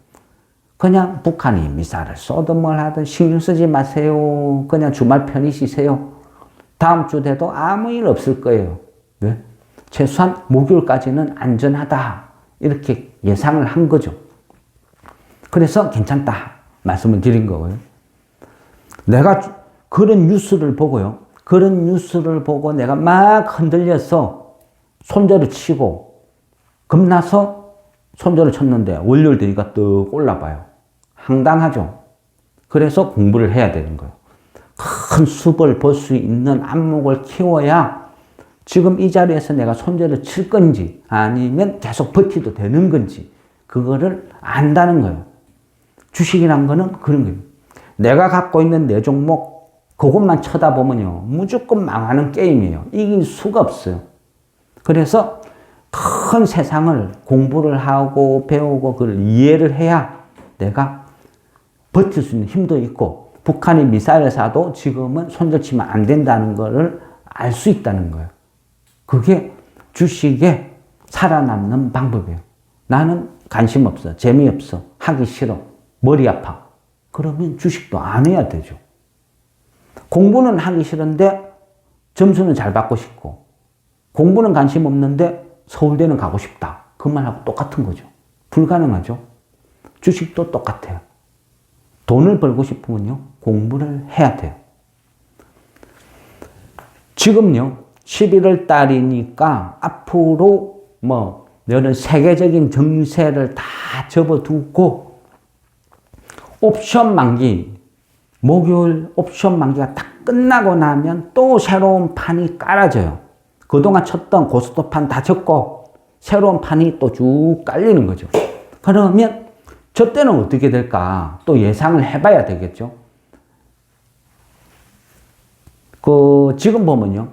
Speaker 2: 그냥 북한이 미사를 쏘든 뭘 하든 신경 쓰지 마세요. 그냥 주말 편히 쉬세요. 다음 주 돼도 아무 일 없을 거예요. 왜? 최소한 목요일까지는 안전하다. 이렇게 예상을 한 거죠. 그래서 괜찮다. 말씀을 드린 거고요. 내가 그런 뉴스를 보고요. 그런 뉴스를 보고 내가 막 흔들려서 손절을 치고 겁나서 손절을 쳤는데 월요일 되니까 뚝 올라봐요. 황당하죠. 그래서 공부를 해야 되는 거예요. 큰 수익을 볼 수 있는 안목을 키워야 지금 이 자리에서 내가 손절을 칠 건지 아니면 계속 버티도 되는 건지 그거를 안다는 거예요. 주식이란 거는 그런 거예요. 내가 갖고 있는 내 종목 그것만 쳐다보면요. 무조건 망하는 게임이에요. 이길 수가 없어요. 그래서 큰 세상을 공부를 하고 배우고 그걸 이해를 해야 내가 버틸 수 있는 힘도 있고 북한이 미사일을 쏴도 지금은 손절치면 안 된다는 거를 알 수 있다는 거예요. 그게 주식에 살아남는 방법이에요. 나는 관심 없어. 재미없어. 하기 싫어. 머리 아파. 그러면 주식도 안 해야 되죠. 공부는 하기 싫은데 점수는 잘 받고 싶고 공부는 관심 없는데 서울대는 가고 싶다. 그 말하고 똑같은 거죠. 불가능하죠. 주식도 똑같아요. 돈을 벌고 싶으면요. 공부를 해야 돼요. 지금요. 11월 달이니까 앞으로 뭐 이런 세계적인 정세를 다 접어두고 옵션 만기 목요일 옵션 만기가 딱 끝나고 나면 또 새로운 판이 깔아져요. 그동안 쳤던 고스톱판 다 쳤고 새로운 판이 또 쭉 깔리는 거죠. 그러면 저 때는 어떻게 될까 또 예상을 해봐야 되겠죠. 지금 보면요.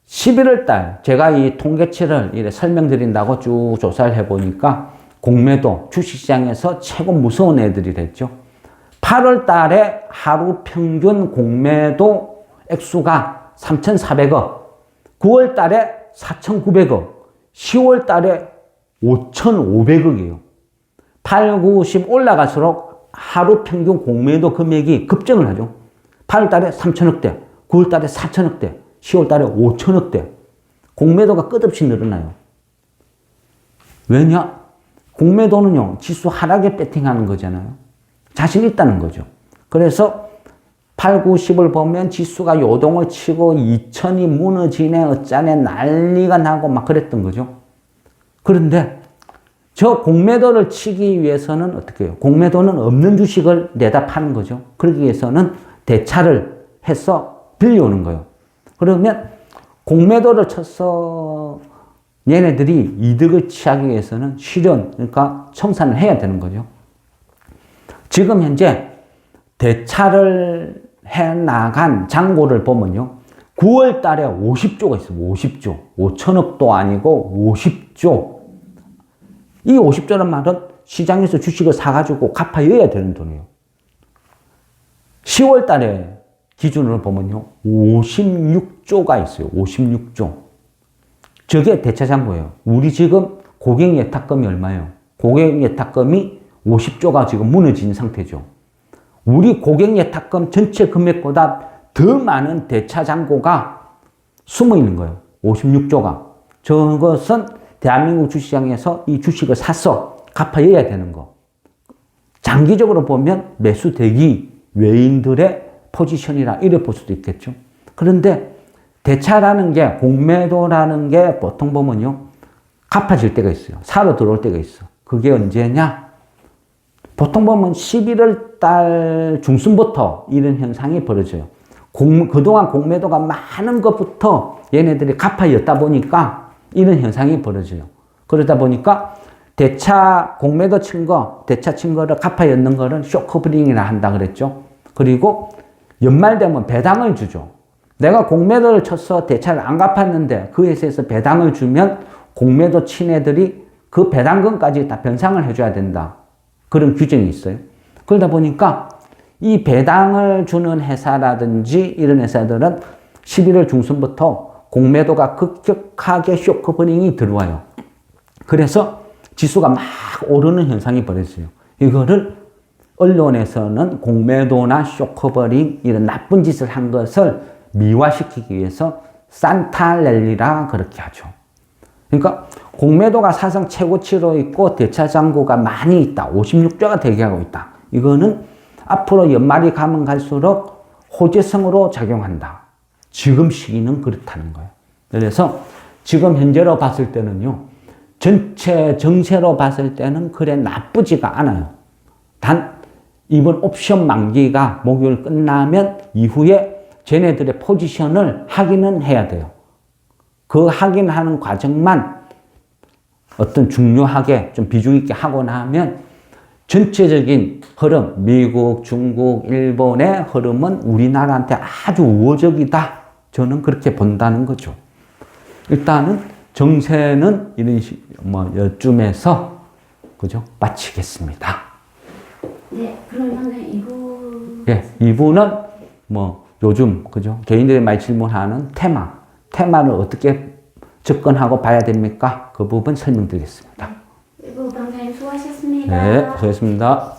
Speaker 2: 11월 달 제가 이 통계치를 이렇게 설명드린다고 쭉 조사를 해보니까 공매도 주식시장에서 최고 무서운 애들이 됐죠. 8월 달에 하루 평균 공매도 액수가 3,400억, 9월 달에 4,900억, 10월 달에 5,500억이에요. 8, 9, 10 올라갈수록 하루 평균 공매도 금액이 급증을 하죠. 8월 달에 3,000억대, 9월 달에 4,000억대, 10월 달에 5,000억대. 공매도가 끝없이 늘어나요. 왜냐? 공매도는요, 지수 하락에 배팅하는 거잖아요. 자신 있다는 거죠. 그래서 8, 9, 10을 보면 지수가 요동을 치고 2000이 무너지네, 어쩌네, 난리가 나고 막 그랬던 거죠. 그런데 저 공매도를 치기 위해서는 어떻게 해요? 공매도는 없는 주식을 내다 파는 거죠. 그러기 위해서는 대차를 해서 빌려오는 거예요. 그러면 공매도를 쳐서 얘네들이 이득을 취하기 위해서는 실현, 그러니까 청산을 해야 되는 거죠. 지금 현재 대차를 해나간 잔고를 보면요. 9월 달에 50조가 있어요. 50조. 5천억도 아니고 50조. 이 50조란 말은 시장에서 주식을 사가지고 갚아여야 되는 돈이에요. 10월 달에 기준으로 보면요. 56조가 있어요. 56조. 저게 대차잔고예요. 우리 지금 고객예탁금이 얼마예요? 고객예탁금이 50조가 지금 무너진 상태죠. 우리 고객예탁금 전체 금액보다 더 많은 대차잔고가 숨어 있는 거예요. 56조가. 저것은 대한민국 주시장에서 이 주식을 사서 갚아여야 되는 거. 장기적으로 보면 매수 대기 외인들의 포지션이라 이래 볼 수도 있겠죠. 그런데 대차라는 게, 공매도라는 게 보통 보면요. 갚아질 때가 있어요. 사러 들어올 때가 있어. 그게 언제냐? 보통 보면 11월 달 중순부터 이런 현상이 벌어져요. 그동안 공매도가 많은 것부터 얘네들이 갚아였다 보니까 이런 현상이 벌어져요. 그러다 보니까 대차, 공매도 친 거, 대차 친 거를 갚아였는 거를 쇼커브링이라 한다 그랬죠. 그리고 연말 되면 배당을 주죠. 내가 공매도를 쳐서 대차를 안 갚았는데 그 회사에서 배당을 주면 공매도 친 애들이 그 배당금까지 다 변상을 해줘야 된다. 그런 규정이 있어요. 그러다 보니까 이 배당을 주는 회사라든지 이런 회사들은 11월 중순부터 공매도가 급격하게 쇼크버닝이 들어와요. 그래서 지수가 막 오르는 현상이 벌어져요. 이거를 언론에서는 공매도나 쇼크버닝 이런 나쁜 짓을 한 것을 미화시키기 위해서 산타랠리라 그렇게 하죠. 그러니까 공매도가 사상 최고치로 있고 대차잔고가 많이 있다. 56조가 대기하고 있다. 이거는 앞으로 연말이 가면 갈수록 호재성으로 작용한다. 지금 시기는 그렇다는 거예요. 그래서 지금 현재로 봤을 때는요. 전체 정세로 봤을 때는 그래 나쁘지가 않아요. 단 이번 옵션 만기가 목요일 끝나면 이후에 쟤네들의 포지션을 확인은 해야 돼요. 그 확인하는 과정만 어떤 중요하게 좀 비중 있게 하고 나면 전체적인 흐름, 미국, 중국, 일본의 흐름은 우리나라한테 아주 우호적이다. 저는 그렇게 본다는 거죠. 일단은 정세는 이런 여쯤에서 그죠? 마치겠습니다.
Speaker 1: 네, 그러면은 이부.
Speaker 2: 예, 이분은 요즘 그죠? 개인들이 많이 질문하는 테마를 어떻게 접근하고 봐야 됩니까? 그 부분 설명드리겠습니다.
Speaker 1: 이부 강사님 수고하셨습니다.
Speaker 2: 네, 수고하셨습니다.